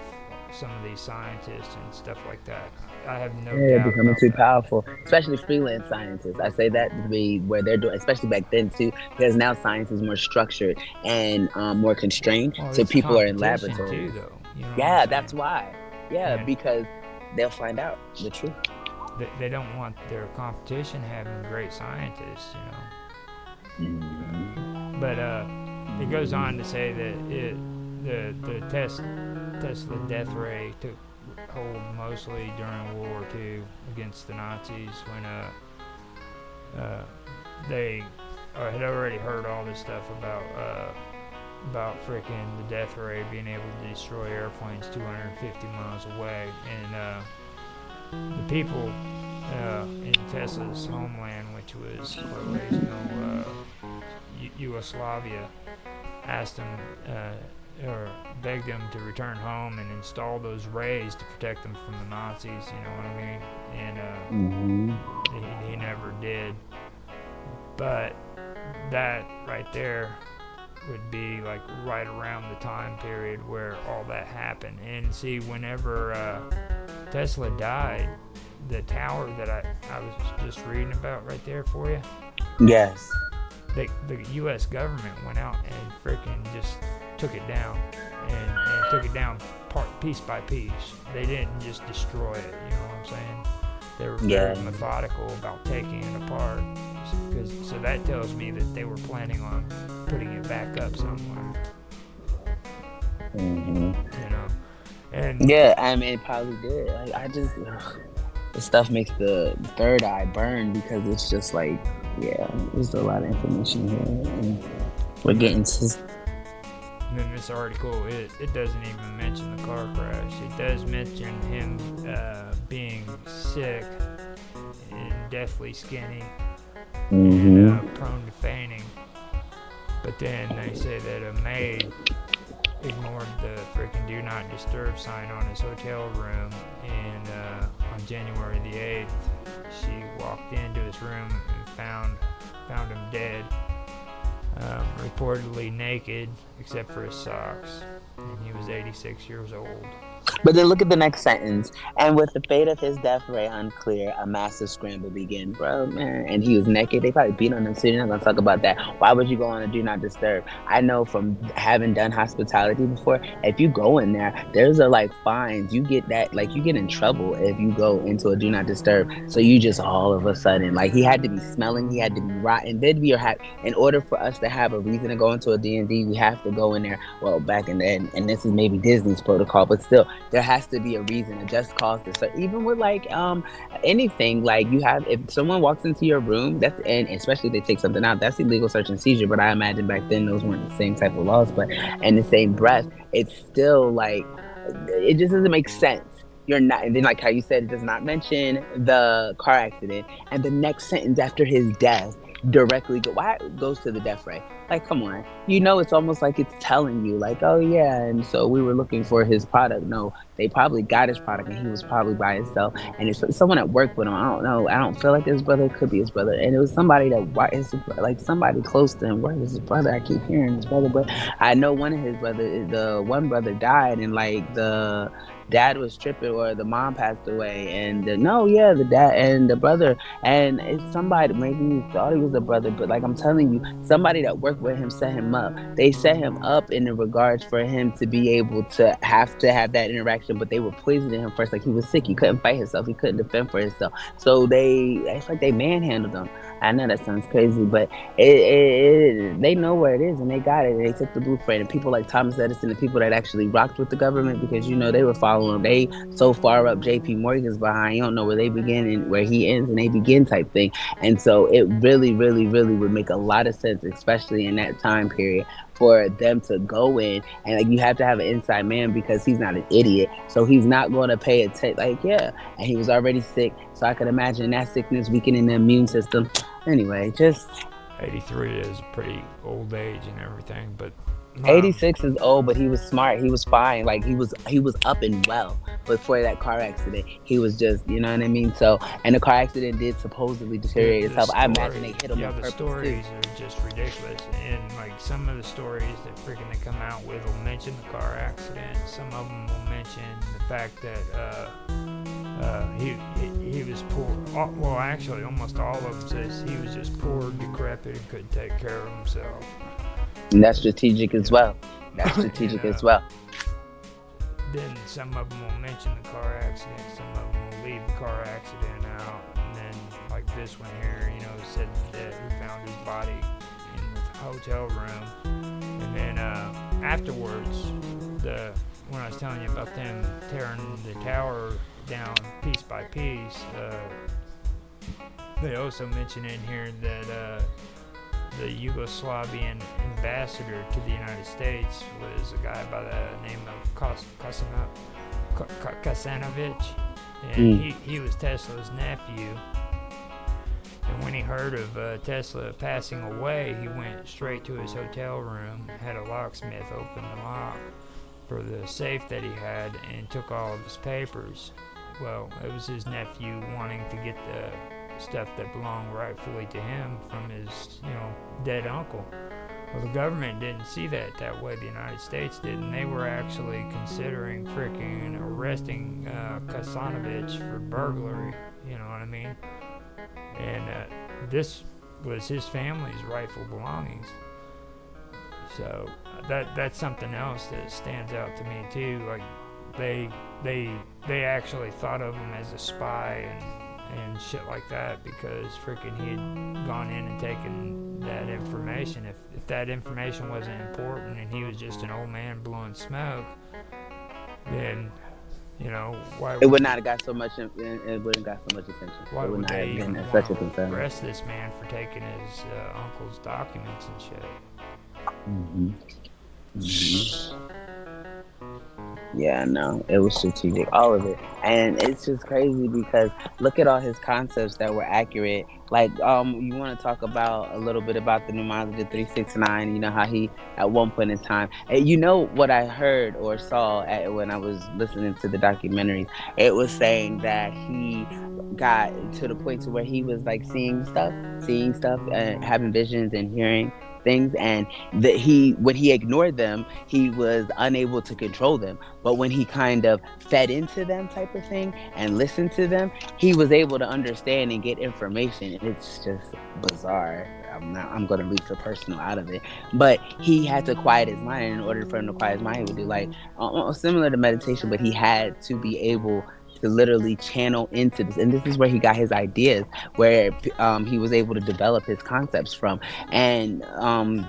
some of these scientists and stuff like that. I have no Yeah, doubt becoming about too that. powerful, especially freelance scientists. I say that to be where they're doing, especially back then too, because now science is more structured and more constrained. Well, So it's people are in competition too, laboratories. though. You know what I'm Yeah, that's saying? why. Yeah, And because they'll find out the truth. they don't want their competition having great scientists, But it goes on to say that the Tesla death ray took hold mostly during World War II against the Nazis, when they had already heard all this stuff about freaking the death ray being able to destroy airplanes 250 miles away, and the people in Tesla's homeland, which which was Croatian, Yugoslavia, asked him or begged him to return home and install those rays to protect them from the Nazis. You know what I mean? And he never did. But that right there would be like right around the time period where all that happened. And see, whenever Tesla died, the tower that I was just reading about right there for you. Yes. The U.S. government went out and freaking just took it down, and took it down piece by piece. They didn't just destroy it. You know what I'm saying? They were very methodical about taking it apart. So that tells me that they were planning on putting it back up somewhere. Mm-hmm. You know, and yeah, I mean, it probably did. Like, I just this stuff makes the third eye burn because it's just like, yeah, there's a lot of information here, and we're getting to. And in this article, it doesn't even mention the car crash. It does mention him being sick and deathly skinny. And prone to fainting. But then they say that a maid ignored the freaking do not disturb sign on his hotel room, and on January the 8th she walked into his room and found him dead, reportedly naked except for his socks, and he was 86 years old. But then look at the next sentence. And with the fate of his death ray unclear, a massive scramble began. Bro, man. And he was naked. They probably beat on him, so you're not going to talk about that. Why would you go on a do not disturb? I know from having done hospitality before, if you go in there, there's a fines. You get that, you get in trouble if you go into a do not disturb. So you just all of a sudden, he had to be smelling, he had to be rotten. In order for us to have a reason to go into a D&D, we have to go in there, well, back in then, and this is maybe Disney's protocol, but still, there has to be a reason, a just cause to search. Even with anything, if someone walks into your room, and especially if they take something out, that's illegal search and seizure. But I imagine back then those weren't the same type of laws. But in the same breath, it's still it just doesn't make sense. You're not, and then how you said, it does not mention the car accident, and the next sentence after his death directly goes to the death ray. Come on, it's almost like it's telling you, oh yeah, and so we were looking for his product. No, they probably got his product, and he was probably by himself, and it's someone that worked with him. I don't know. I don't feel like his brother. It could be his brother, and it was somebody somebody close to him. Where is his brother? I keep hearing his brother, but I know one of his brothers. The one brother died, and the dad was tripping, or the mom passed away, and the dad and the brother, and it's somebody, maybe you thought he was a brother, but I'm telling you, somebody that worked with him set him up. They set him up in the regards for him to be able to have that interaction, but they were poisoning him first. He was sick, he couldn't fight himself, he couldn't defend for himself, so it's like they manhandled him. I know that sounds crazy, but they know where it is, and they got it, and they took the blueprint. And people like Thomas Edison, the people that actually rocked with the government, because they were following him. They so far up JP Morgan's behind, you don't know where they begin and where he ends and they begin type thing. And so it really, really, really would make a lot of sense, especially in that time period, for them to go in, and you have to have an inside man, because he's not an idiot, so he's not going to pay attention. And he was already sick, so I could imagine that sickness weakening the immune system. Anyway, just 83 is a pretty old age and everything, but 86 is old, but he was smart. He was fine. He was up and well before that car accident. He was just, you know what I mean? So, and the car accident did supposedly deteriorate his health. I imagine they hit him on purpose. The stories are just ridiculous. And some of the stories that freaking they come out with will mention the car accident. Some of them will mention the fact that he was poor. Well, actually, almost all of them says he was just poor, decrepit, and couldn't take care of himself. And that's strategic as well. As well. Then some of them will mention the car accident. Some of them will leave the car accident out. And then, this one here, said that he found his body in the hotel room. And then afterwards, when I was telling you about them tearing the tower down piece by piece, they also mention in here that the Yugoslavian ambassador to the United States was a guy by the name of Kasanovic, and he was Tesla's nephew. And when he heard of Tesla passing away, he went straight to his hotel room, had a locksmith open the lock for the safe that he had, and took all of his papers. Well, it was his nephew wanting to get the stuff that belonged rightfully to him from his, dead uncle. Well, the government didn't see that way. The United States did, and they were actually considering freaking arresting Kasanovich for burglary. You know what I mean? And this was his family's rightful belongings. So that's something else that stands out to me too. Like they actually thought of him as a spy and shit like that, because freaking he had gone in and taken that information. If that information wasn't important and he was just an old man blowing smoke, then why it would not have got so much. It wouldn't got so much attention. Why it would would not they have even been want such a to concern. arrest this man for taking his uncle's documents and shit? Mm-hmm. Mm-hmm. Yeah, no, it was strategic, all of it. And it's just crazy because look at all his concepts that were accurate. Like, you want to talk about a little bit about the pneumology 369, how he, at one point in time, and what I heard or saw when I was listening to the documentaries, it was saying that he got to the point to where he was like seeing stuff, and having visions and hearing things, and that when he ignored them, he was unable to control them. But when he kind of fed into them type of thing and listened to them, he was able to understand and get information. It's just bizarre. I'm going to leave the personal out of it, but he had to quiet his mind. In order for him to quiet his mind, he would do like similar to meditation, but he had to be able to literally channel into this, and this is where he got his ideas, where he was able to develop his concepts from, and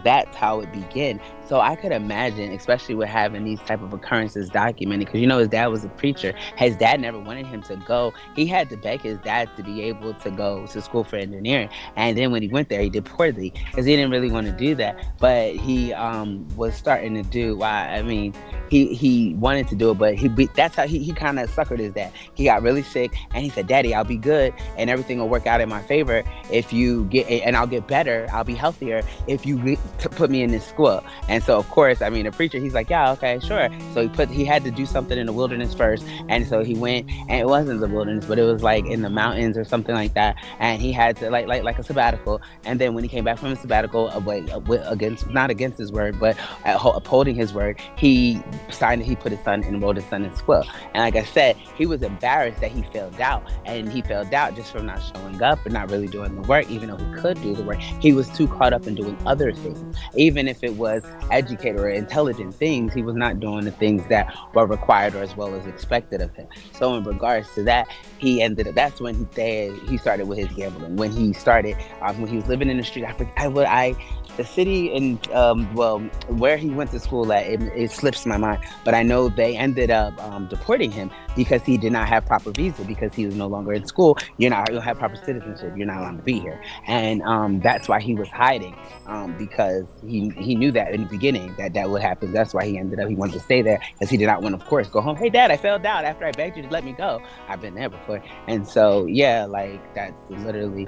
that's how it began. So I could imagine, especially with having these type of occurrences documented, because his dad was a preacher. His dad never wanted him to go. He had to beg his dad to be able to go to school for engineering, and then when he went there, he did poorly because he didn't really want to do that. But he was starting to do. He wanted to do it, but that's how he kind of suckered his dad. He got really sick, and he said, "Daddy, I'll be good, and everything will work out in my favor if you and I'll get better. I'll be healthier if you put me in this school." And so, of course, a preacher, he's like, "Yeah, okay, sure." So he had to do something in the wilderness first, and so he went, and it wasn't the wilderness, but it was like in the mountains or something like that, and he had to like a sabbatical. And then when he came back from his sabbatical, not against his word, but upholding his word, he put his son, enrolled his son in school. And like I said, he was embarrassed that he failed out, and he failed out just from not showing up and not really doing the work, even though he could do the work. He was too caught up in doing other things. Even if it was educated or intelligent things, he was not doing the things that were required or as well as expected of him. So in regards to that, that's when he started with his gambling. When he started, when he was living in the street, the city and where he went to school at, it slips my mind, but I know they ended up deporting him because he did not have proper visa, because he was no longer in school. You don't have proper citizenship, you're not allowed to be here. And that's why he was hiding, because he knew that in the beginning that would happen. That's why he wanted to stay there, because he did not want to, of course, go home. "Hey, Dad, I failed out after I begged you to let me go. I've been there before." And so that's literally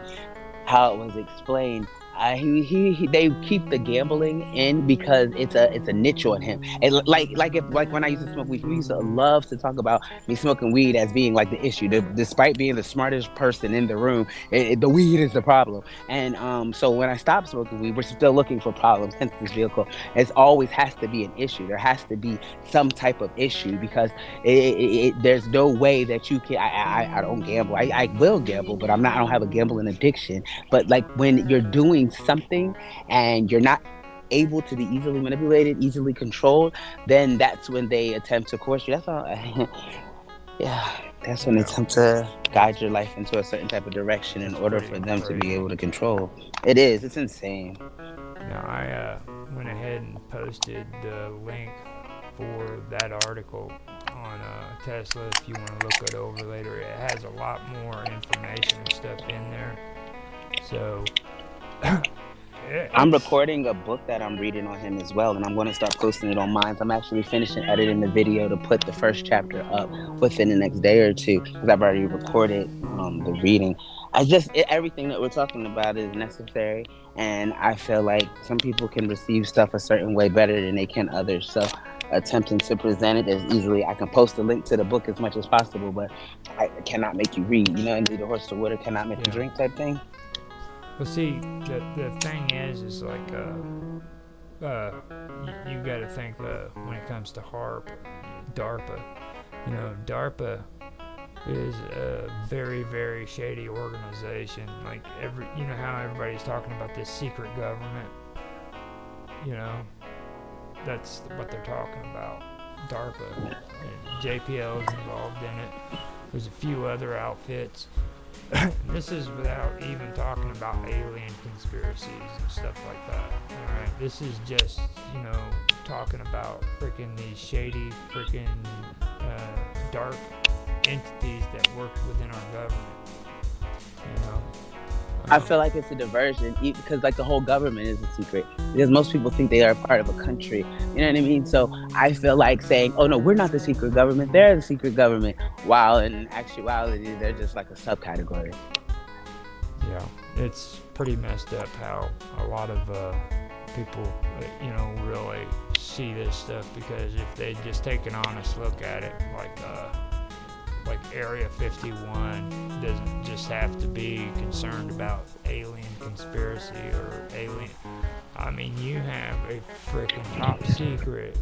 how it was explained. They keep the gambling in because it's a niche on him. And like when I used to smoke weed, we used to love to talk about me smoking weed as being like the issue. Despite being the smartest person in the room, the weed is the problem. And so when I stopped smoking weed, we're still looking for problems. Hence this vehicle. It always has to be an issue. There has to be some type of issue, because there's no way that you can. I don't gamble. I will gamble, but I don't have a gambling addiction. But like when you're doing something and you're not able to be easily manipulated, easily controlled, then that's when they attempt to coerce you. That's all. Yeah, that's when they attempt to guide your life into a certain type of direction in order for them to be able to control. It's insane. Now, I went ahead and posted the link for that article on Tesla if you want to look it over later. It has a lot more information and stuff in there. So I'm recording a book that I'm reading on him as well, and I'm going to start posting it on mine. I'm actually finishing editing the video to put the first chapter up within the next day or two, because I've already recorded the reading. Everything that we're talking about is necessary, and I feel like some people can receive stuff a certain way better than they can others. So attempting to present it as easily, I can post a link to the book as much as possible, but I cannot make you read, and lead a horse to water cannot make you drink type thing. Well, see, the thing is like, you got to think when it comes to DARPA. DARPA is a very, very shady organization. Like how everybody's talking about this secret government. That's what they're talking about. DARPA. And JPL is involved in it. There's a few other outfits. This is without even talking about alien conspiracies and stuff like that. Alright, this is just, talking about freaking these shady, freaking dark entities that work within our government. I feel like it's a diversion because the whole government is a secret, because most people think they are part of a country. You know what I mean? So I feel like saying, oh no, we're not the secret government, they're the secret government, while in actuality they're just like a subcategory. Yeah, it's pretty messed up how a lot of people really see this stuff, because if they just take an honest look at it, like Area 51 doesn't just have to be concerned about alien conspiracy or alien. I mean, you have a freaking top secret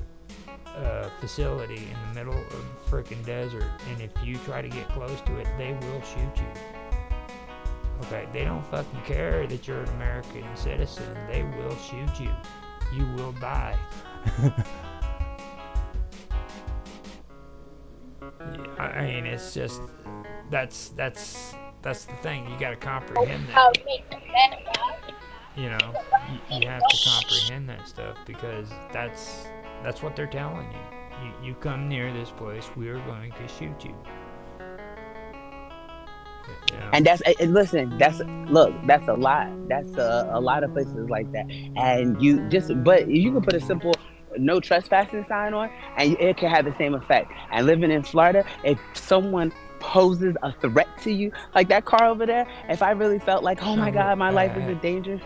facility in the middle of the freaking desert, and if you try to get close to it, they will shoot you. Okay, they don't fucking care that you're an American citizen. They will shoot you. You will die. I mean, it's just that's the thing. You got to comprehend that. You have to comprehend that stuff, because that's what they're telling you. You come near this place, we are going to shoot you. And that's a lot. That's a lot of places like that. And but you can put a simple no trespassing sign on, and it can have the same effect. And living in Florida, if someone poses a threat to you, like that car over there, if I really felt like, oh my God, my life is in danger,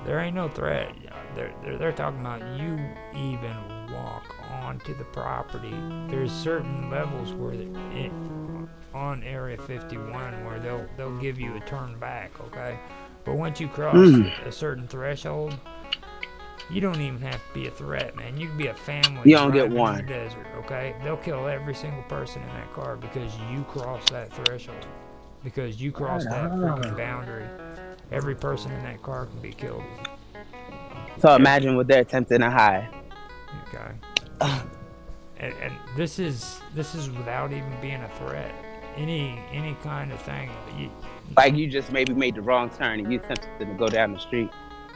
there ain't no threat. They're talking about you even walk onto the property. There's certain levels where on Area 51 where they'll give you a turn back, okay? But once you cross a certain threshold, you don't even have to be a threat, man. You can be a family. You don't get one. In the desert, okay? They'll kill every single person in that car because you crossed that threshold. Because you crossed that freaking boundary. Every person in that car can be killed. So imagine what they're attempting to hide. Okay. And this is without even being a threat. Any kind of thing. You just maybe made the wrong turn and you attempted to go down the street.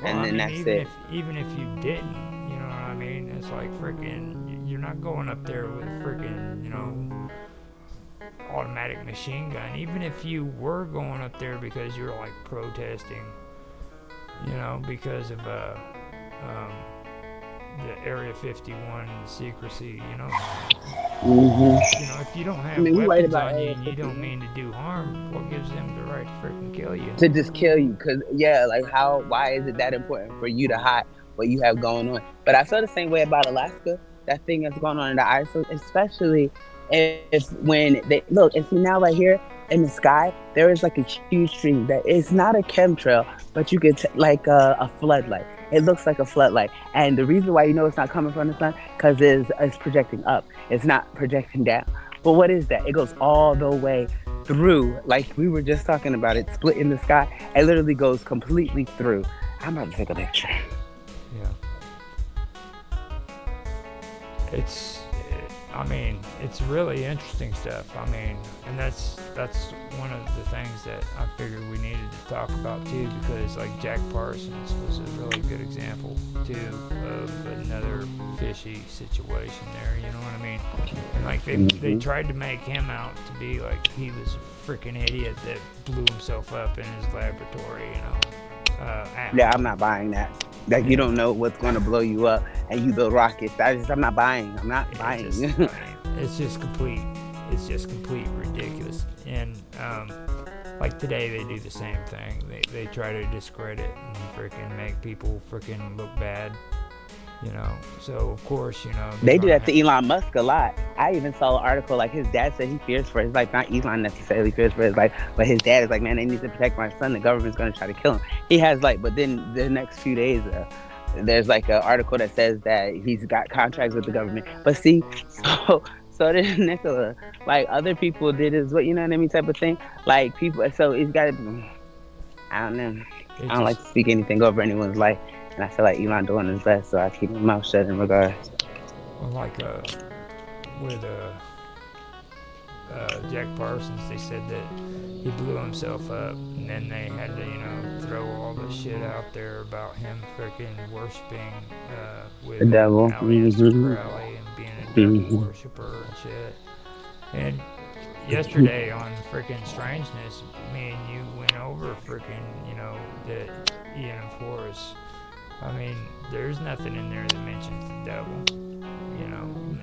And then that's it. Even if you didn't, you know what I mean? It's like freaking, you're not going up there with a freaking, automatic machine gun. Even if you were going up there because you're like protesting, because of the Area 51 and the secrecy, if you don't have weapons on you and you don't mean to do harm, what gives them the right to freaking kill you? To just kill you, because why is it that important for you to hide what you have going on? But I feel the same way about Alaska, that thing that's going on in the ice, especially if when they look and see now right here in the sky, there is like a huge tree that it's not a chemtrail, but you could a floodlight. It looks like a floodlight, and the reason why it's not coming from the sun, because it's projecting up. It's not projecting down. But what is that? It goes all the way through, like we were just talking about it, split in the sky. It literally goes completely through. I'm about to take a picture. Yeah. It's really interesting stuff. And that's one of the things that I figured we needed to talk about too, because like Jack Parsons was a really good example too of another fishy situation there, you know what I mean? And like they tried to make him out to be like he was a freaking idiot that blew himself up in his laboratory, Yeah, I'm not buying that. Like you Yeah. don't know what's going to blow you up, and you build rockets. I'm not buying. I'm not It just, buying. I mean, it's just complete ridiculous. And like today, they do the same thing. They try to discredit and freaking make people freaking look bad. You know, so of course, they're They do gonna that have. to Elon Musk a lot. I even saw an article like his dad said he fears for his life. Not Elon necessarily fears for his life, but his dad is like, man, they need to protect my son. The government's going to try to kill him. He has like, but then the next few days, there's like an article that says that he's got contracts with the government. But see, so did Nicola. Like other people did as well. You know what I mean? Type of thing. Like people. So it's got to. I don't know. It I don't like just to speak anything over anyone's life, and I feel like Elon doing his best, so I keep my mouth shut in regards. like with Jack Parsons, they said that he blew himself up, and then they had to, throw all the shit out there about him freaking worshiping The with devil. Aleister Crowley and being a devil worshiper and shit. And yesterday on freaking Strangeness, me and you went over freaking, that Ian Forrest. I mean, there's nothing in there that mentions the devil.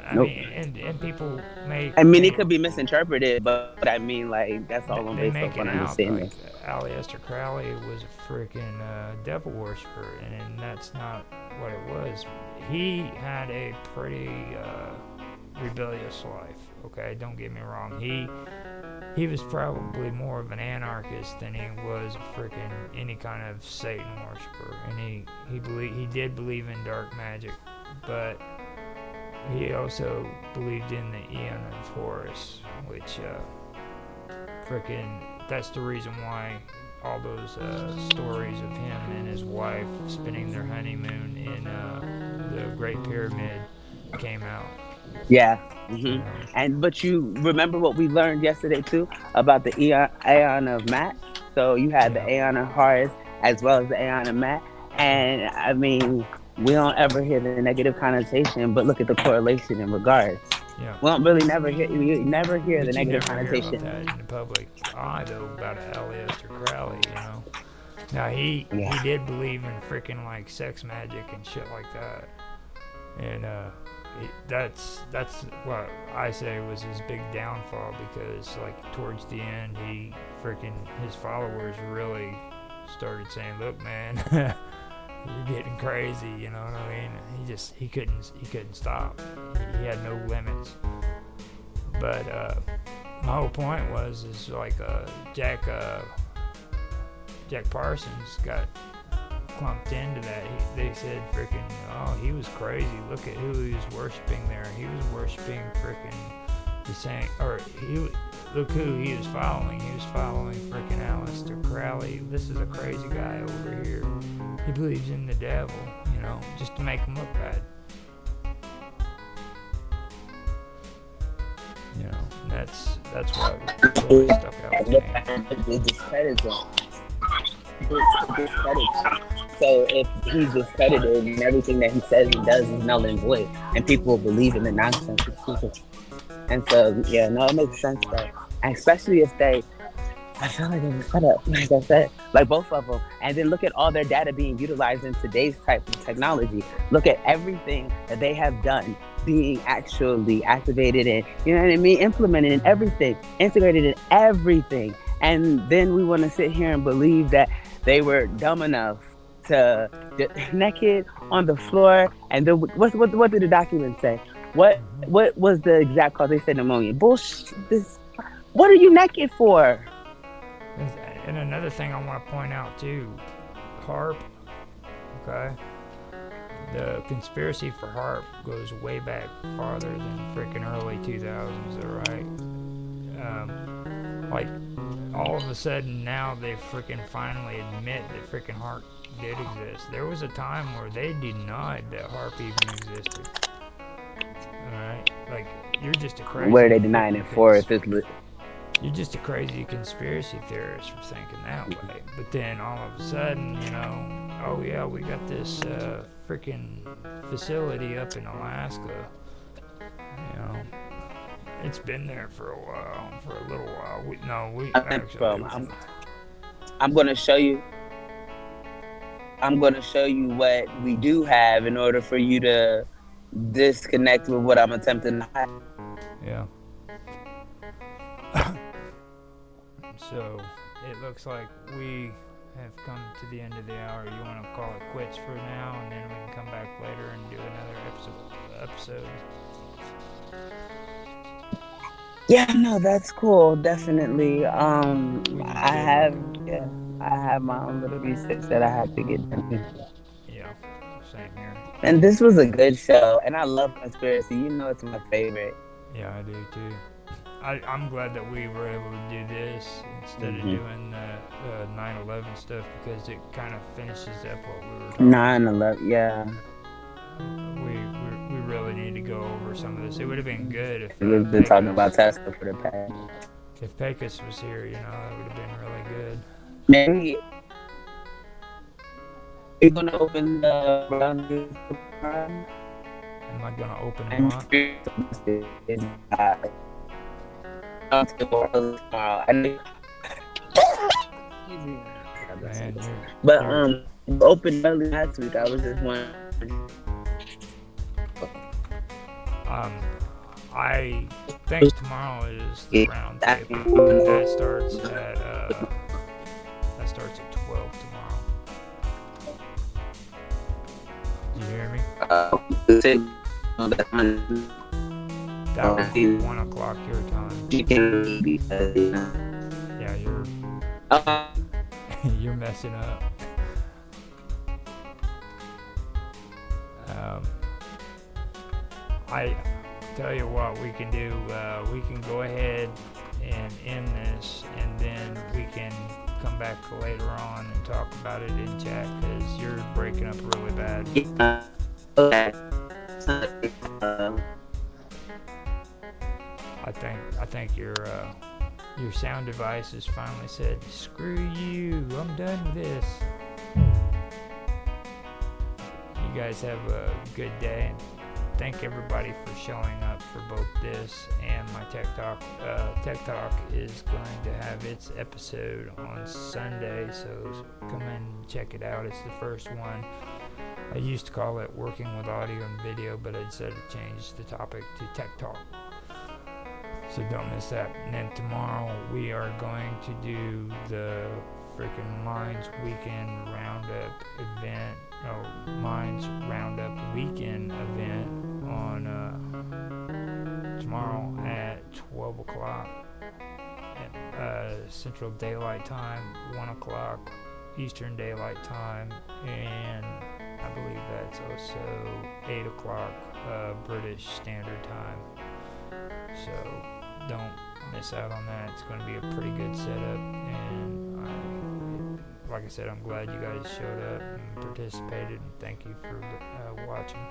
I Nope. mean, and people make I mean, it make could be misinterpreted, but I mean, like that's all I'm they based off make on it out understanding. like Aleister Crowley was a freaking devil worshiper, and that's not what it was. He had a pretty rebellious life. Okay, don't get me wrong. He was probably more of an anarchist than he was a freaking any kind of Satan worshiper, and he did believe in dark magic, but he also believed in the Aeon of Horus, which freaking that's the reason why all those stories of him and his wife spending their honeymoon in the Great Pyramid came out. Yeah. You hmm know, And but you remember what we learned yesterday too about the Aeon of Matt. So you had the yeah, Aeon of Horus as well as the Aeon of Matt, yeah, and I mean, we don't ever hear the negative connotation, but look at the correlation in regards. yeah. We don't really never hear you never hear the But you negative never hear about connotation. that in the public eye, though, about Aleister Crowley, Now, he Yeah. did believe in freaking, like, sex magic and shit like that. And, that's what I say was his big downfall, because, like, towards the end, his followers really started saying, look, man, you're getting crazy, you know what I mean? He couldn't stop. He had no limits. But my whole point is like Jack Parsons got clumped into that. They said freaking, oh, he was crazy. Look at who he was worshiping there. He was worshiping freaking the same, or look who he was following. He was following freaking Aleister Crowley. This is a crazy guy over here. He believes in the devil, just to make him look bad. That's what really stuck out to me. It discredits him. It discredits him. So if he's discredited and everything that he says and does is null and void, and people will believe in the nonsense, and so yeah, no, it makes sense though. And especially if they, I feel like it was set up, like I said, like both of them. And then look at all their data being utilized in today's type of technology. Look at everything that they have done being actually activated and, you know what I mean, implemented in everything, integrated in everything. And then we want to sit here and believe that they were dumb enough to naked on the floor. And then what did the document say? What was the exact cause? They said pneumonia. Bullshit. What are you naked for? And another thing I want to point out too, HAARP, okay? The conspiracy for HAARP goes way back farther than freaking early 2000s, alright? Like, all of a sudden now they freaking finally admit that freaking HAARP did exist. There was a time where they denied that HAARP even existed. Alright? Like, you're just a crazy... What are they denying it for if it's you're just a crazy conspiracy theorist for thinking that way. But then all of a sudden, oh yeah, we got this freaking facility up in Alaska. It's been there for a little while. I'm going to show you. I'm going to show you what we do have in order for you to disconnect with what I'm attempting to hide. Yeah. So it looks like we have come to the end of the hour. You want to call it quits for now, and then we can come back later and do another episode. Yeah, no, that's cool. Definitely. I have my own little research that I have to get done. Yeah, same here. And this was a good show, and I love conspiracy. You know, it's my favorite. Yeah, I do too. I'm glad that we were able to do this instead of doing the 9/11 stuff, because it kind of finishes up what we were talking 9/11, yeah. We really need to go over some of this. It would have been good if we've been talking about Tesla for the past. If Pecos was here, you know, that would have been really good. Maybe you're gonna open the round tomorrow. Am I gonna open them up? Tomorrow. Man, but opened early last week. I was just wondering. I think tomorrow is the round table. That starts at 12 tomorrow. Did you hear me? That would be 1 o'clock your time. Yeah, you're messing up. I tell you what we can do. We can go ahead and end this, and then we can come back later on and talk about it in chat, because you're breaking up really bad. Okay. I think your sound device has finally said, "Screw you! I'm done with this." You guys have a good day. Thank everybody for showing up for both this and my Tech Talk. Tech Talk is going to have its episode on Sunday, so come and check it out. It's the first one. I used to call it Working with Audio and Video, but I decided to change the topic to Tech Talk. So don't miss that. And then tomorrow we are going to do the freaking Minds Weekend Roundup event. Minds Roundup Weekend event on tomorrow at 12 o'clock at Central Daylight Time, 1 o'clock Eastern Daylight Time, and I believe that's also 8 o'clock British Standard Time. So don't miss out on that. It's going to be a pretty good setup, and like I said, I'm glad you guys showed up and participated, and thank you for watching.